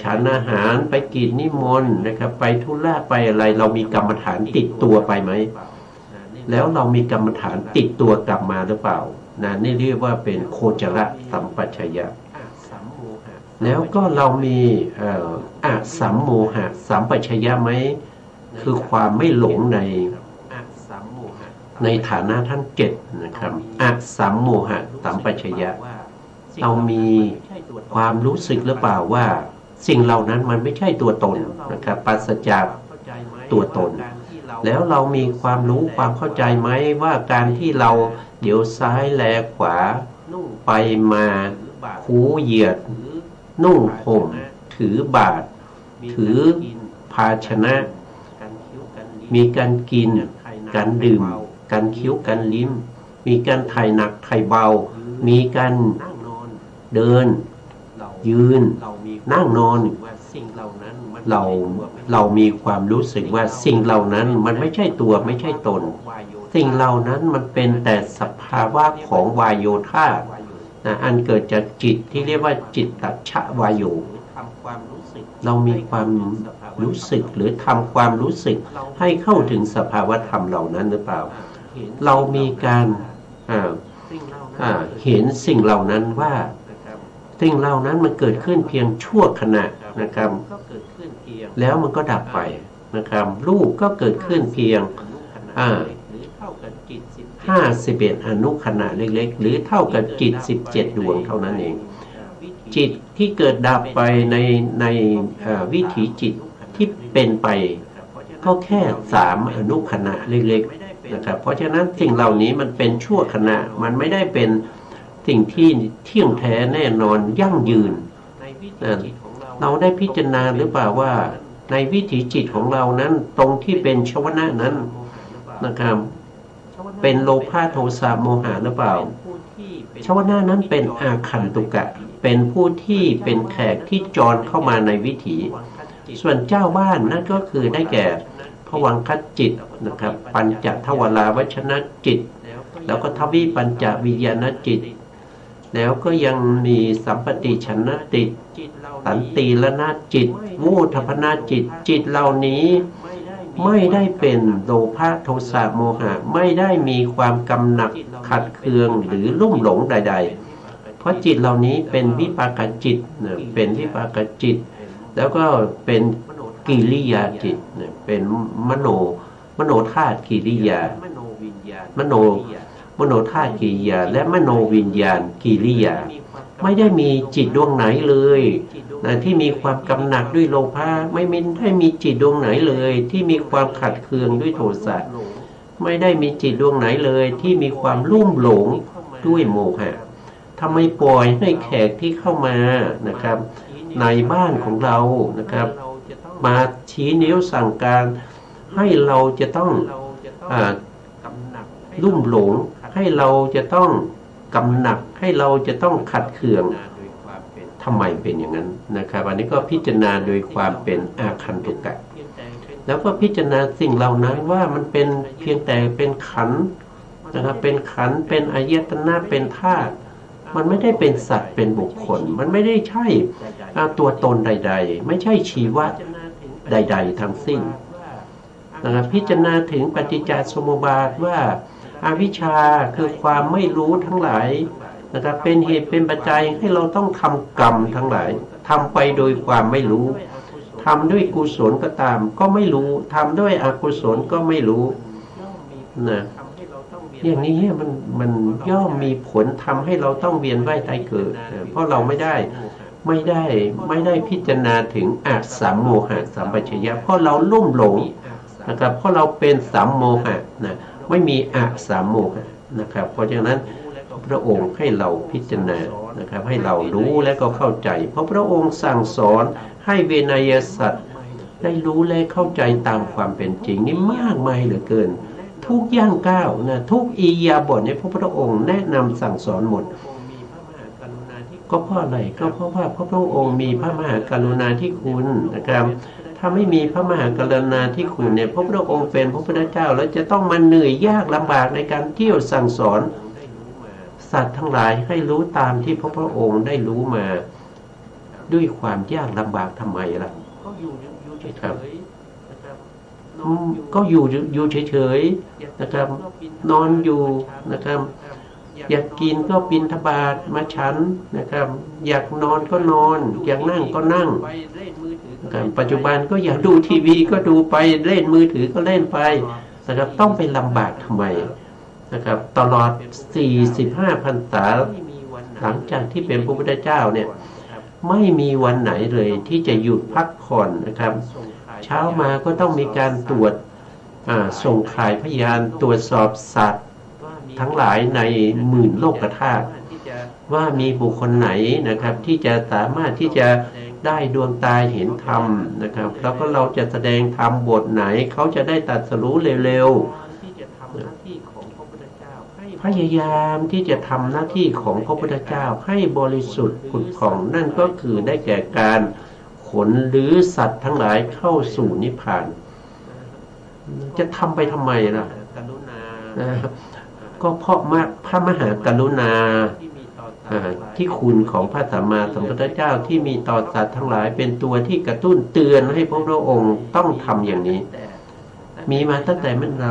ฉันอาหารไปกินนิมนต์นะครับไปธุระไปอะไรเรามีกรรมฐานติดตัวไปไหมแล้วเรามีกรรมฐานติดตัวกลับมาหรือเปล่านะนี่เรียกว่าเป็นโคจรสัมปชัญญะแล้วก็เรามีสัมโมหะสัมปชัญญะไหมคือความไม่หลงในฐานะทั้ง7นะครับสัมโมหะสัมปชัญญะเรามีความรู้สึกหรือเปล่าว่าสิ่งเหล่านั้นมันไม่ใช่ตัวตนนะครับปราศจากตัวตนแล้วเรามีความรู้ความเข้าใจไหมว่าการที่เราเดี๋ยวซ้ายแลขวาไปมาคูเหยียดนุ่งห่มถือบาตรถือภาชนะมีการกินการดื่มการเคี้ยวการลิ้มมีการถ่ายหนักถ่ายเบามีการเดินยืนนั่งนอน เราเรามีความรู้สึกว่าสิ่งเหล่านั้นมันไม่ใช่ตัวไม่ใช่ตนสิ่งเหล่านั้นมันเป็นแต่สภาวะของวายโยธานะอันเกิดจากจิตที่เรียกว่าจิตตชวายโยเรามีความรู้สึกหรือทำความรู้สึกให้เข้าถึงสภาวะธรรมเหล่านั้นหรือเปล่าเรามีการเห็นสิ่งเหล่านั้นว่าสิ่งเหล่านั้นมันเกิดขึ้นเพียงชั่วขณะนะครับแล้วมันก็ดับไปนะครับรูปก็เกิดขึ้นเพียง51อนุขณะเล็กๆหรือเท่ากับจิต17ดวงเท่านั้นเองจิตที่เกิดดับไปในวิถีจิตที่เป็นไปก็แค่3อนุขณะเล็กๆนะครับเพราะฉะนั้นสิ่งเหล่านี้มันเป็นชั่วขณะมันไม่ได้เป็นสิ่งที่เที่ยงแท้แน่นอนยั่งยืนเราได้พิจารณาหรือเปล่าว่าในวิถีจิตของเรานั้นตรงที่เป็นชวนะนั้นนะครับเป็นโลภะโทสะโมหะหรือเปล่าชวนะนั้นเป็นอาคันตุกะเป็นผู้ที่เป็นแขกที่จรเข้ามาในวิถีส่วนเจ้าบ้านนั่นก็คือได้แก่ภวังคจิตนะครับปัญจทวาราวชนจิตแล้วก็ทวิปัญจวิญญาณจิตแล้วก็ยังมีสัมปติชนติสันติลนาจิตวูทพนาจิตจิตเหล่านี้ไม่ได้เป็นโลภะโทสะโมหะไม่ได้มีความกำหนัดขัดเคืองหรือลุ่มหลงใดๆเพราะจิตเหล่านี้เป็นวิปากจิตเป็นวิปากจิตแล้วก็เป็นกิริยาจิตเป็นมโนธาตุกิริยามโนธาตุกิริยาและมโนวิญญาณกิริยาไม่ได้มีจิตดวงไหนเลยนะที่มีความกำหนัดด้วยโลภะไม่ได้มีจิตดวงไหนเลยที่มีความขัดเคืองด้วยโทสะไม่ได้มีจิตดวงไหนเลยที่มีความลุ่มหลงด้วยโมหะทำไมปล่อยให้แขกที่เข้ามานะครับในบ้านของเรานะครับมาชี้นิ้วสั่งการให้เราจะต้องลุ่มหลงให้เราจะต้องกำหนัดให้เราจะต้องขัดเคืองทำไมเป็นอย่างนั้นนะครับอันนี้ก็พิจารณาโดยความเป็นอาคันตุกะแล้วก็พิจารณาสิ่งเหล่านั้นว่ามันเป็นเพียงแต่เป็นขันธ์นะครับเป็นขันธ์เป็นอายตนะเป็นธาตุมันไม่ได้เป็นสัตว์เป็นบุคคลมันไม่ได้ใช่ตัวตนใดๆไม่ใช่ชีวะใดๆทั้งสิ้นนะครับพิจารณาถึงปฏิจจสมุปบาทว่าอวิชชาคือความไม่รู้ทั้งหลายนะครับเป็นเหตุเป็นปัจจัยให้เราต้องทำกรรมทั้งหลายทำไปโดยความไม่รู้ทำด้วยกุศลก็ตามก็ไม่รู้ทำด้วยอกุศลก็ไม่รู้นะอย่างนี้มันย่อมมีผลทำให้เราต้องเวียนว่ายตายเกิดเพราะเราไม่ได้พิจารณาถึงอาสัมโมหะสัมปชัญญะเพราะเราลุ่มหลงนะครับเพราะเราเป็นสัมโมหะนะไม่มีอาสัมโมหะนะครับเพราะฉะนั้นพระองค์ให้เราพิจารณานะครับให้เรารู้และก็เข้าใจเพราะพระองค์สั่งสอนให้เวนยสัตว์ได้รู้และเข้าใจตามความเป็นจริงนี่มากมายเหลือเกินทุกย่างก้าวนะทุกอิริยาบถในพระองค์แนะนำสั่งสอนหมดก็เพราะอะไรก็เพราะว่าพระองค์มีพระมหากรุณาธิคุณนะครับถ้าไม่มีพระมหากรุณาธิคุณเนี่ยพระองค์เป็นพระพุทธเจ้าแล้วจะต้องมาเหนื่อยยากลำบากในการเที่ยวสั่งสอนสัตว์ทั้งหลายให้รู้ตามที่พระองค์ได้รู้มาด้วยความยากลำบากทำไมล่ะครับก็อยู่เฉยๆนะครับนอนอยู่นะครับอยากกินก็บิณฑบาตมาฉันนะครับอยากนอนก็นอนอยากนั่งก็นั่งปัจจุบันก็อยากดูทีวีก็ดูไปเล่นมือถือก็เล่นไปนะครับต้องไปลำบากทำไมนะครับตลอด45 พรรษาหลังจากที่เป็นพระพุทธเจ้าเนี่ยไม่มีวันไหนเลยที่จะหยุดพักผ่อนนะครับเช้ามาก็ต้องมีการตรวจส่งข่ายพยานตรวจสอบสัตว์ทั้งหลายในหมื่นโลกธาตุว่ามีบุคคลไหนนะครับที่จะสามารถที่จะได้ดวงตาเห็นธรรมนะครับแล้วก็เราจะแสดงธรรมบทไหนเขาจะได้ตรัสรู้เร็วๆพยายามที่จะทำหน้าที่ของพระพุทธเจ้าให้บริสุทธิ์ผุดผ่องนั่นก็คือได้แก่การค ลหรือสัตว์ทั้งหลายเข้าสู่นิพพานจะทำไปทำไมล่ะก็เพราะพระมหากรุณาที่คุณของพระสัมมาสัมพุทธเจ้าที่มีต่อสัตว์ทั้งหลายเป็นตัวที่กระตุ้นเตือนให้พระองค์ต้องทำอย่างนี้มีมาตั้งแต่เมื่อไร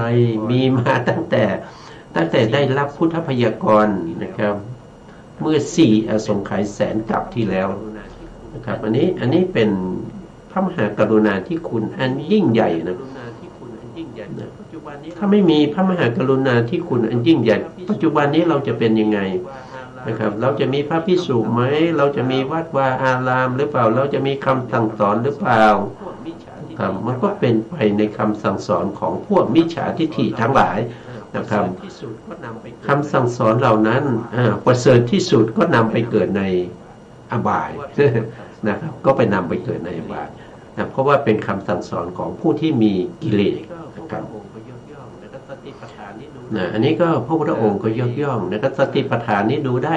มีมาตั้งแต่ได้รับพุทธพยากรณ์นะครับเมื่อ4 อสงไขยแสนกับที่แล้วนะครับอันนี้เป็นพระมหากรุณาธิคุณอันยิ่งใหญ่นะถ้าไม่มีพระมหากรุณาธิคุณอันยิ่งใหญ่ปัจจุบันนี้เราจะเป็นยังไงนะครับเราจะมีพระภิกษุไหมเราจะมีวัดวาอารามหรือเปล่าเราจะมีคำสั่งสอนหรือเปล่าครับมันก็เป็นไปในคำสั่งสอนของพวกมิจฉาทิฏฐิทั้งหลายนะครับคำสั่งสอนเหล่านั้นประเสริฐที่สุดก็นำไปเกิดในอบายนะครับก็ไปนำไปเกิดในอบายนะเพราะว่าเป็นคำสั่งสอนของผู้ที่มีกิเลสนะครับอันนี้ก็พระพุทธองค์ก็ยกย่องนะครับสติปัฏฐานนี้ดูได้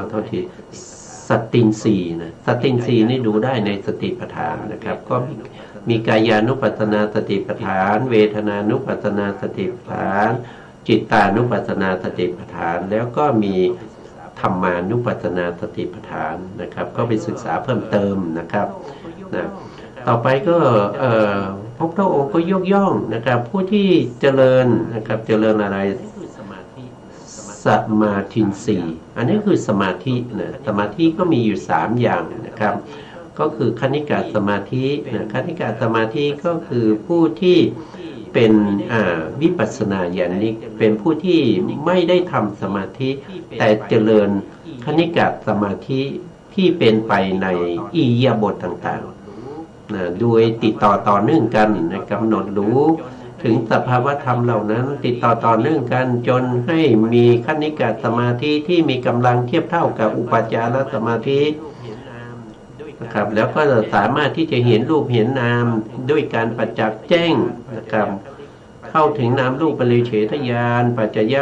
เท่าที่สตินสีนะสตินสีนี่ดูได้ในสติปัฏฐานนะครับก็มีกายานุปัสสนาสติปัฏฐานเวทนานุปัสสนาสติปัฏฐานจิตตานุปัสสนาสติปัฏฐานแล้วก็มีธรรมานุปัสสนาสติปัฏฐานนะครับก็ไปศึกษาเพิ่มเติมนะครับนะต่อไปก็พระพุทธองค์ก็ยกย่องนะครับผู้ที่เจริญนะครับเจริญอะไรสมาธิสี่อันนี้คือสมาธินะสมาธิก็มีอยู่3อย่างนะครับก็คือคณิกะสมาธินะคณิกะสมาธิก็คือผู้ที่เป็นวิปัสสนาญาณิกเป็นผู้ที่ไม่ได้ทำสมาธิแต่เจริญคณิกะสมาธิที่เป็นไปในอิริยาบถต่างๆนะโดยติดต่อเนื่องกันนะกำหนดรู้ถึงสภาวธรรมเหล่านั้นติดต่อเนื่องกันจนให้มีคณิกะสมาธิที่มีกำลังเทียบเท่ากับอุปจารสมาธินะครับแล้วก็สามารถที่จะเห็นรูปเห็นนามด้วยการประจักษ์แจ้งนะครับเข้าถึงนามรูปปริเฉทญาณปัจจย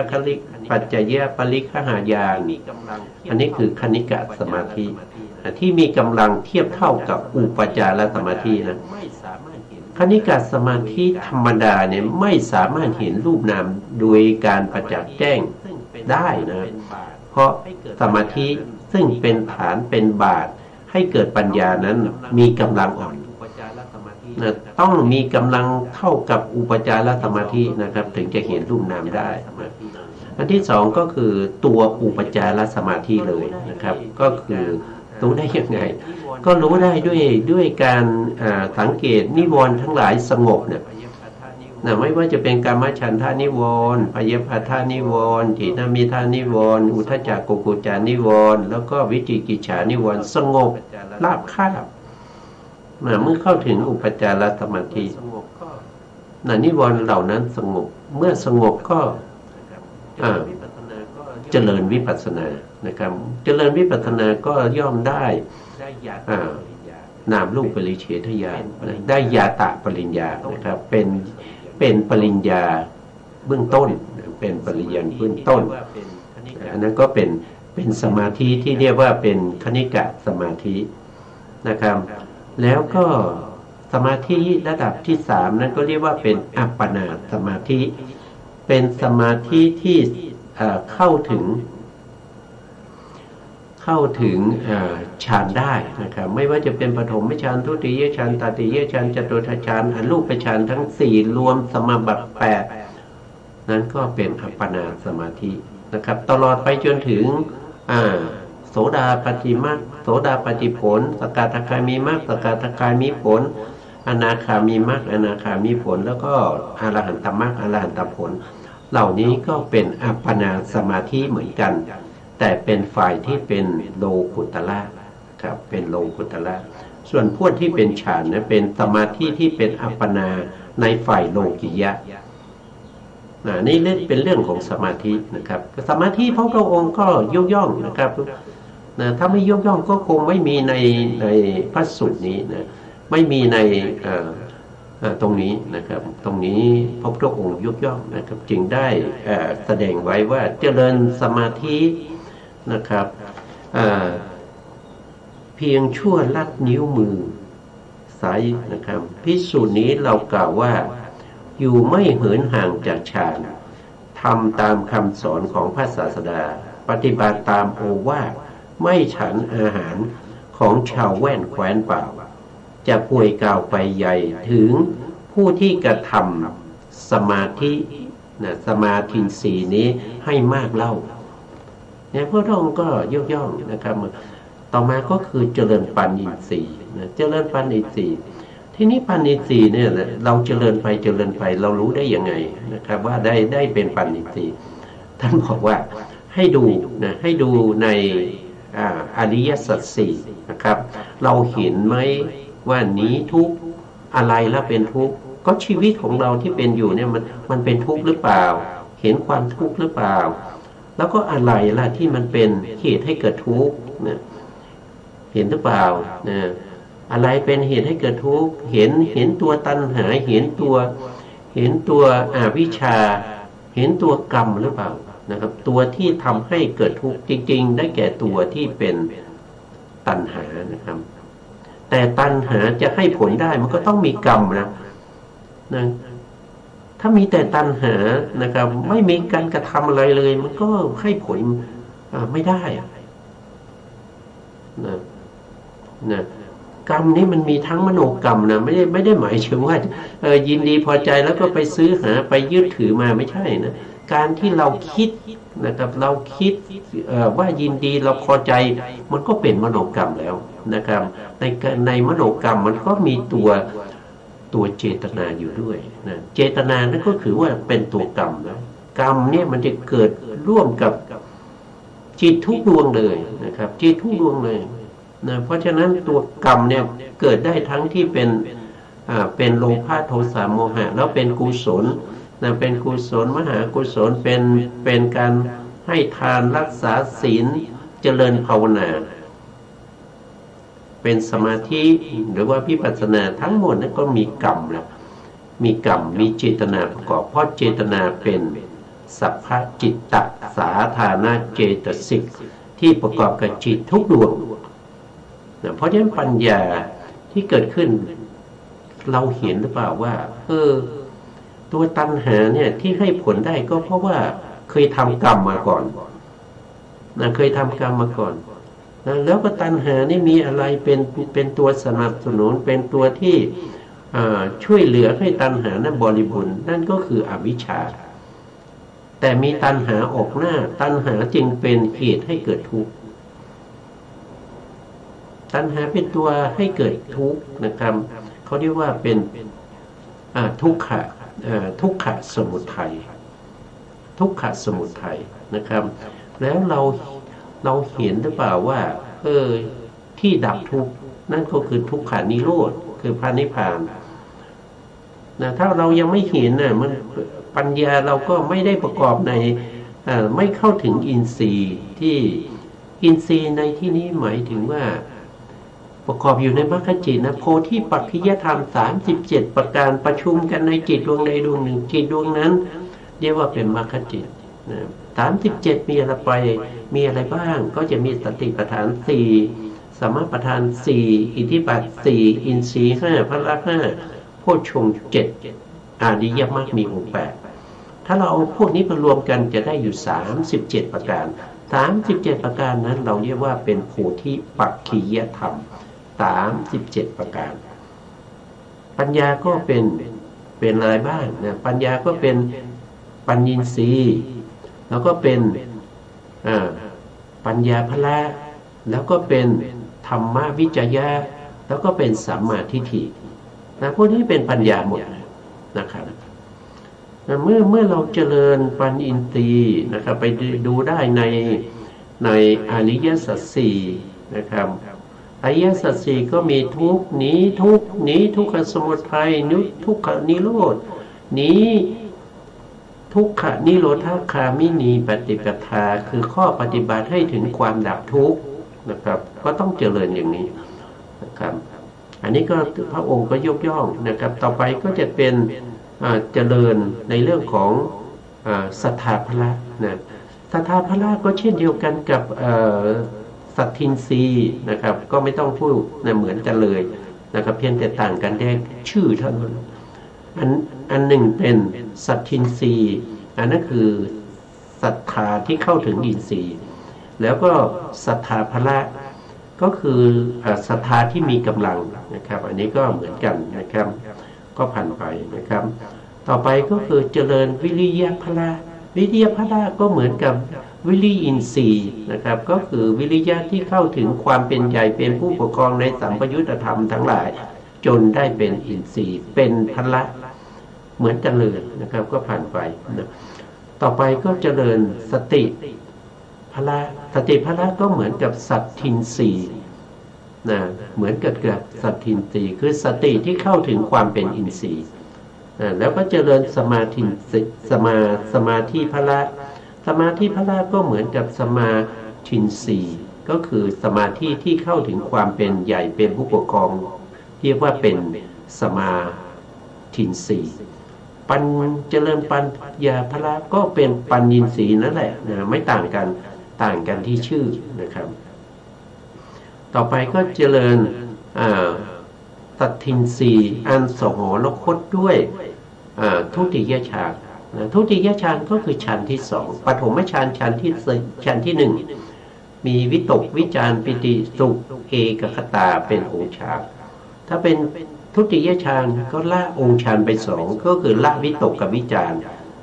ปริฆหญาณอันนี้คือคณิกะสมาธิที่มีกำลังเทียบเท่ากับอุปจารสมาธินะคณิกะสมาธิธรรมดาเนี่ยไม่สามารถเห็นรูปนามโดยการประจักษ์แจ้งได้นะเพราะสมาธิซึ่งเป็นฐานเป็นบาทให้เกิดปัญญานั้นมีกำลังอ่อนนะต้องมีกำลังเท่ากับอุปจารสมาธินะครับถึงจะเห็นรูปนามได้นะอันที่2ก็คือตัวอุปจารสมาธิเลยนะครับก็คือรู้ได้ยังไงก็รู้ได้ด้วยการสังเกตนิวรณ์ทั้งหลายสงบเนี่ยไม่ว่าจะเป็นกามฉันทานิวรณ์พยาบาทานิวรณ์ถีนมิทานิวรณ์อุทธัจจะกุกุจานิวรณ์แล้วก็วิจิกิจฉานิวรณ์สงบราบคาบเมื่อเข้าถึงอุปจารสมาธินิวรณ์เหล่านั้นสงบเมื่อสงบก็เจริญวิปัสสนานะครับเจริญวิปัสสนาก็ย่อมได้นามรูปปริเฉทญาณได้ญาตะปริญญานะครับเป็นปริญญาเบื้องต้นเป็นปริญญาเบื้องต้นอันนั้นก็เป็นสมาธิที่เรียกว่าเป็นคณิกะสมาธินะครับแล้วก็สมาธิระดับที่3นั้นก็เรียกว่าเป็นอัปปนาสมาธิเป็นสมาธิที่เข้าถึงฌานได้นะครับไม่ว่าจะเป็นปฐมฌานทุติยฌานตติยฌานจตุตฌานอรูปฌานทั้ง4รวมสมาบัติ8นั้นก็เป็นอัปปนาสมาธินะครับตลอดไปจนถึงโสดาปัตติมรรคโสดาปัตติผลสกทาคามีมรรคสกทาคามีผลอนาคามีมรรคอนาคามีผลแล้วก็อรหันตมรรคอรหันตผลเหล่านี้ก็เป็นอัปปนาสมาธิเหมือนกันแต่เป็นฝ่ายที่เป็นโลกุตละครับเป็นโลกุตละส่วนพวกที่เป็นฌานนะเป็นสมาธิที่เป็นอัปปนาในฝ่ายโลกิยะนี่เป็นเรื่องของสมาธินะครับสมาธิพระองค์ก็ยกย่องนะครับถ้าไม่ยกย่องก็คงไม่มีในพระสูตรนี้นะไม่มีในตรงนี้นะครับตรงนี้พระพุทธองค์ยกย่องนะครับจึงได้แสดงไว้ว่าเจริญสมาธินะครับ พียงชั่วลัดนิ้วมือสายนะครับภิกษุนี้เรากล่าวว่าอยู่ไม่เหินห่างจากฌานทำตามคำสอนของพระศาสดาปฏิบัติตามโอวาทไม่ฉันอาหารของชาวแว่นแคว้นเปล่าจะป่วยกล่าวไปใหญ่ถึงผู้ที่กระทำสมาธิสมาธิสี่นี้ให้มากเล่าเนี่ยพระองค์ก็ยกย่องนะครับต่อมาก็คือเจริญปัญญินทรีย์เจริญปัญญินทรีย์ทีนี้ปัญญินทรีย์เนี่ยเราเจริญไปเรารู้ได้ยังไงนะครับว่าได้เป็นปัญญินทรีย์ท่านบอกว่าให้ดูนะให้ดูในอริยสัจสี่นะครับเราเห็นไหมว่านี้ทุกข์อะไรแล้วเป็นทุกข์ก็ชีวิตของเราที่เป็นอยู่เนี่ยมันเป็นทุกข์หรือเปล่าเห็นความทุกข์หรือเปล่าแล้วก็อะไรล่ะที่มันเป็นเหตุให้เกิดทุกข์นะเห็นหรือเปล่านะอะไรเป็นเหตุให้เกิดทุกข์เห็นตัวตัณหาเห็นตัวอวิชชาเห็นตัวกรรมหรือเปล่านะครับตัวที่ทำให้เกิดทุกข์จริงๆได้แก่ตัวที่เป็นตัณหานะครับแต่ตัณหาจะให้ผลได้มันก็ต้องมีกรรมนะถ้ามีแต่ตัณหานะครับไม่มีการกระทำอะไรเลยมันก็ให้ผลไม่ได้นะกรรมนี้มันมีทั้งมโนกรรมนะไม่ได้หมายถึงว่ายินดีพอใจแล้วก็ไปซื้อหาไปยึดถือมาไม่ใช่นะการที่เราคิดนะครับเราคิดว่ายินดีเราพอใจมันก็เป็นมโนกรรมแล้วนะครับในมโนกรรมมันก็มีตัวเจตนาอยู่ด้วยนะเจตนานั่นก็คือว่าเป็นตัวกรรมนะกรรมเนี่ยมันจะเกิดร่วมกับจิตทุกดวงเลยนะครับจิตทุกดวงเลยนะเพราะฉะนั้นตัวกรรมเนี่ยเกิดได้ทั้งที่เป็นโลภะโทสะโมหะแล้วเป็นกุศลนะเป็นกุศลมหากุศลเป็นการให้ทานรักษาศีลเจริญภาวนาเป็นสมาธิหรือว่าวิปัสสนาทั้งหมดนั้นก็มีกรรมนะมีกรรมมีเจตนาประกอบเพราะเจตนาเป็นสัพพจิตตสาธารณเจตสิกที่ประกอบกับจิตทุกดวงนะเพราะฉะนั้นปัญญาที่เกิดขึ้นเราเห็นหรือเปล่าว่าตัวตัณหาเนี่ยที่ให้ผลได้ก็เพราะว่าเคยทำกรรมมาก่อนนะเคยทำกรรมมาก่อนนะแล้วก็ตัณหานี่มีอะไรเป็นตัวสนับสนุนเป็นตัวที่ช่วยเหลือให้ตัณหานั้นบริบูรณ์นั่นก็คืออวิชชาแต่มีตัณหาออกหน้าตัณหาจึงเป็นเหตุให้เกิดทุกข์ตัณหาเป็นตัวให้เกิดทุกข์นะครับเขาเรียกว่าเป็นทุกขะสมุทัยนะครับแล้วเราเห็นหรือเปล่าว่าที่ดับทุกข์นั่นก็คือทุกขานิโรธคือพระนิพพานนะถ้าเรายังไม่เห็นมันปัญญาเราก็ไม่ได้ประกอบในไม่เข้าถึงอินทรีย์ที่อินทรีย์ในที่นี้หมายถึงว่าประกอบอยู่ในมรรคจิตนะโพธิปักขิยธรรม37ประการประชุมกันในจิตดวงใดดวงหนึ่งจิตดวงนั้นเรียกว่าเป็นมรรคจิตนะ37มีอะไรไปมีอะไรบ้างก็จะมีสติปัฏฐาน4สมปัฏฐาน4อิทธิบาท4อินทรีย์5พละ5โพชฌงค์7อริยมรรคมีองค์8ถ้าเราเอาพวกนี้มารวมกันจะได้อยู่37ประการ37ประการนั้นเราเรียกว่าเป็นโพธิปักขิยธรรม37ประการปัญญาก็เป็นอะไรบ้างนะปัญญาก็เป็นปัญญินทรีย์แล้วก็เป็นปัญญาภละแล้วก็เป็นธรรมวิจยะแล้วก็เป็นสัมมาทิฏฐินะพวกนี้เป็นปัญญาหมดนะครับเมื่อเราเจริญปัญญินทรีย์นะครับไปดูได้ในอริยสัจสี่นะครับอริยสัจสี่ก็มีทุกข์หนีทุกขสมุทัยทุกขนิโรธหนีทุกขนิโรธคามินีปฏิปทาคือข้อปฏิบัติให้ถึงความดับทุกข์นะครับก็ต้องเจริญอย่างนี้นะครับอันนี้ก็พระองค์ก็ยกย่องนะครับต่อไปก็จะเป็นเจริญในเรื่องของศรัทธาภละนะศรัทธาภละก็เช่นเดียวกันกับ สัตทินรีนะครับก็ไม่ต้องพูดนะเหมือนกันเลยนะครับเพียงแต่ต่างกันแค่ชื่อเท่านั้นอันหนึ่งเป็นสัตทินรีอันนั้นคือศรัทธาที่เข้าถึงอินทรีย์แล้วก็ศรัทธาภละก็คือศรัทธาที่มีกำลังนะครับอันนี้ก็เหมือนกันนะครับก็ผ่านไปนะครับต่อไปก็คือเจริญวิริยะภละวิริยะภละก็เหมือนกับวิริยินทรีย์นะครับก็คือวิริยะที่เข้าถึงความเป็นใหญ่เป็นผู้ปกครองในสัมปยุตธรรมทั้งหลายจนได้เป็นอินทรีย์เป็นภละเหมือนกันเลยนะครับก็ผ่านไปนะต่อไปก็เจริญสติภละสติภละก็เหมือนกับสัตทินรีนะเหมือนกับสัตทินรีคือสติที่เข้าถึงความเป็นอินทรีย์แล้วก็เจริญสมาธิภละสมาธิภละก็เหมือนกับสมาธินรีก็คือสมาธิที่เข้าถึงความเป็นใหญ่เป็นผู้ปกครองเรียกว่าเป็นสมาธินรีเจริญปัญญาภละก็เป็นปัญญินทรีย์นั่นแหละนะไม่ต่างกันที่ชื่อนะครับต่อไปก็เจริญสัตทินรีอันสหรคตด้วยทุติยฌานทุติยฌานก็คือฌานที่สองปฐมฌานฌานที่หนึ่งมีวิตกวิจารปิติสุขเอกคตาเป็นองค์ฌานถ้าเป็นทุติยฌานก็ละองค์ฌานไปสองก็คือละวิตกกับวิจาร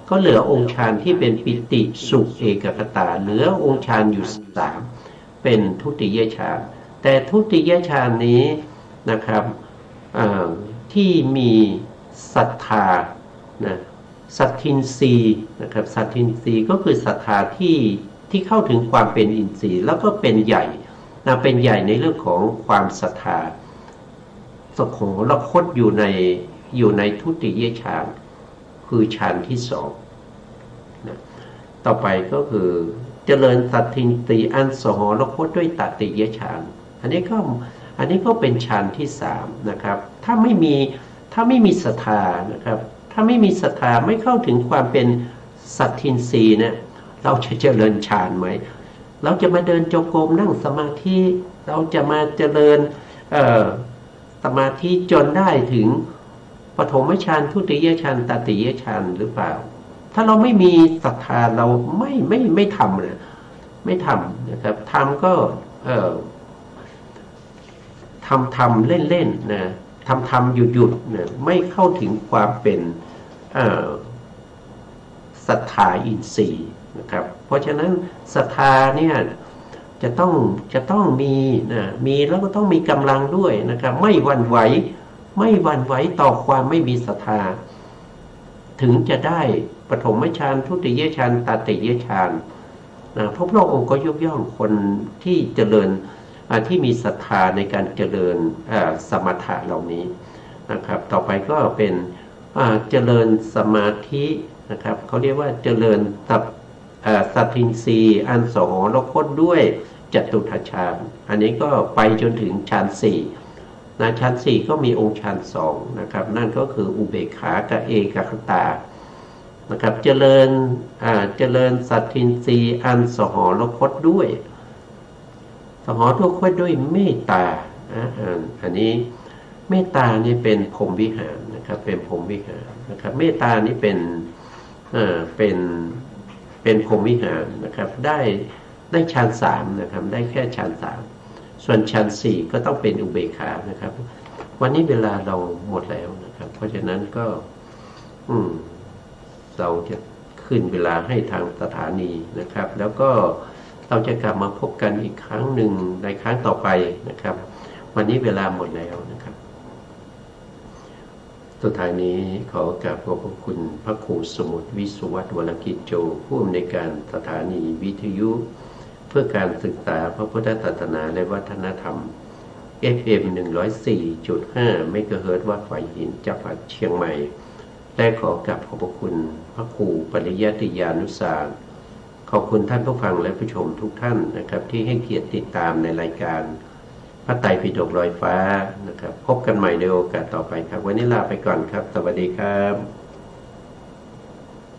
ก็เหลือองค์ฌานที่เป็นปิติสุขเอกคตาเหลือองค์ฌานอยู่สามเป็นทุติยฌานแต่ทุติยฌานนี้นะครับที่มีศรัทธานะสัตทินรีนะครับสัตทินรีก็คือศรัทธาที่เข้าถึงความเป็นอินทรีย์แล้วก็เป็นใหญ่นะเป็นใหญ่ในเรื่องของความศรัทธาสโขรคตอยู่ในทุติยฌานคือฌานที่สองนะต่อไปก็คือเจริญสัตทินรีอันสหรคตด้วยตติยฌานอันนี้ก็เป็นฌานที่สามนะครับถ้าไม่มีศรัทธานะครับถ้าไม่มีศรัทธาไม่เข้าถึงความเป็นสัตทินรีเนี่ยเราจะเจริญฌานไหมเราจะมาเดินจงกรมนั่งสมาธิเราจะมาเจริญสมาธิจนได้ถึงปฐมฌานทุติยฌานตติยฌานหรือเปล่าถ้าเราไม่มีศรัทธาเราไม่ทำเลยไม่ทำนะครับทำก็ทำเล่นๆนะทำหยุดนะไม่เข้าถึงความเป็นศรัทธาอินทรีย์นะครับเพราะฉะนั้นศรัทธาเนี่ยจะต้องมีแล้วก็ต้องมีกำลังด้วยนะครับไม่หวั่นไหวต่อความไม่มีศรัทธาถึงจะได้ปฐมฌานทุติยฌานตติยฌานพระพุทธองค์ก็ยกย่องคนที่เจริญที่มีศรัทธาในการเจริญสมถะเหล่านี้นะครับต่อไปก็เป็นเจริญสมาธินะครับเขาเรียกว่าเจริญสัตทินรีอันสหรคตด้วยจตุทัชฌานอันนี้ก็ไปจนถึงฌานสี่นะฌานสี่ก็มีองค์ฌานสองนะครับนั่นก็คืออุเบกขากับเอกคตานะครับเจริญสัตทินรีอันสหรคตด้วยสหรคตด้วยเมตตาอันนี้เมตตานี่เป็นพรหมวิหารนะครับเป็นพรหมวิหารนะครับเมตตานี่เป็นพรหมวิหารนะครับได้ฌานสามนะครับได้แค่ฌานสามส่วนฌานสี่ก็ต้องเป็นอุเบกขานะครับวันนี้เวลาเราหมดแล้วนะครับเพราะฉะนั้นก็เราจะขึ้นเวลาให้ทางสถานีนะครับแล้วก็เราจะกลับมาพบกันอีกครั้งหนึ่งในครั้งต่อไปนะครับวันนี้เวลาหมดแล้วนะครับสุดท้ายนี้ขอกราบขอบพระคุณพระครูสมุทรวิสุวัฒน์วรกิจโจผู้อำนวยการสถานีวิทยุเพื่อการศึกษาพระพุทธศาสนาและวัฒนธรรม FM 104.5 เมกะเฮิรตซ์วัดไผ่หินจังหวัดเชียงใหม่และขอกราบขอบพระคุณพระครูปริยัติยานุสารขอบคุณท่านผู้ฟังและผู้ชมทุกท่านนะครับที่ให้เกียรติติดตามในรายการพระไตรปิฎกลอยฟ้านะครับพบกันใหม่ในโอกาสต่อไปครับวันนี้ลาไปก่อนครับสวัสดีครับ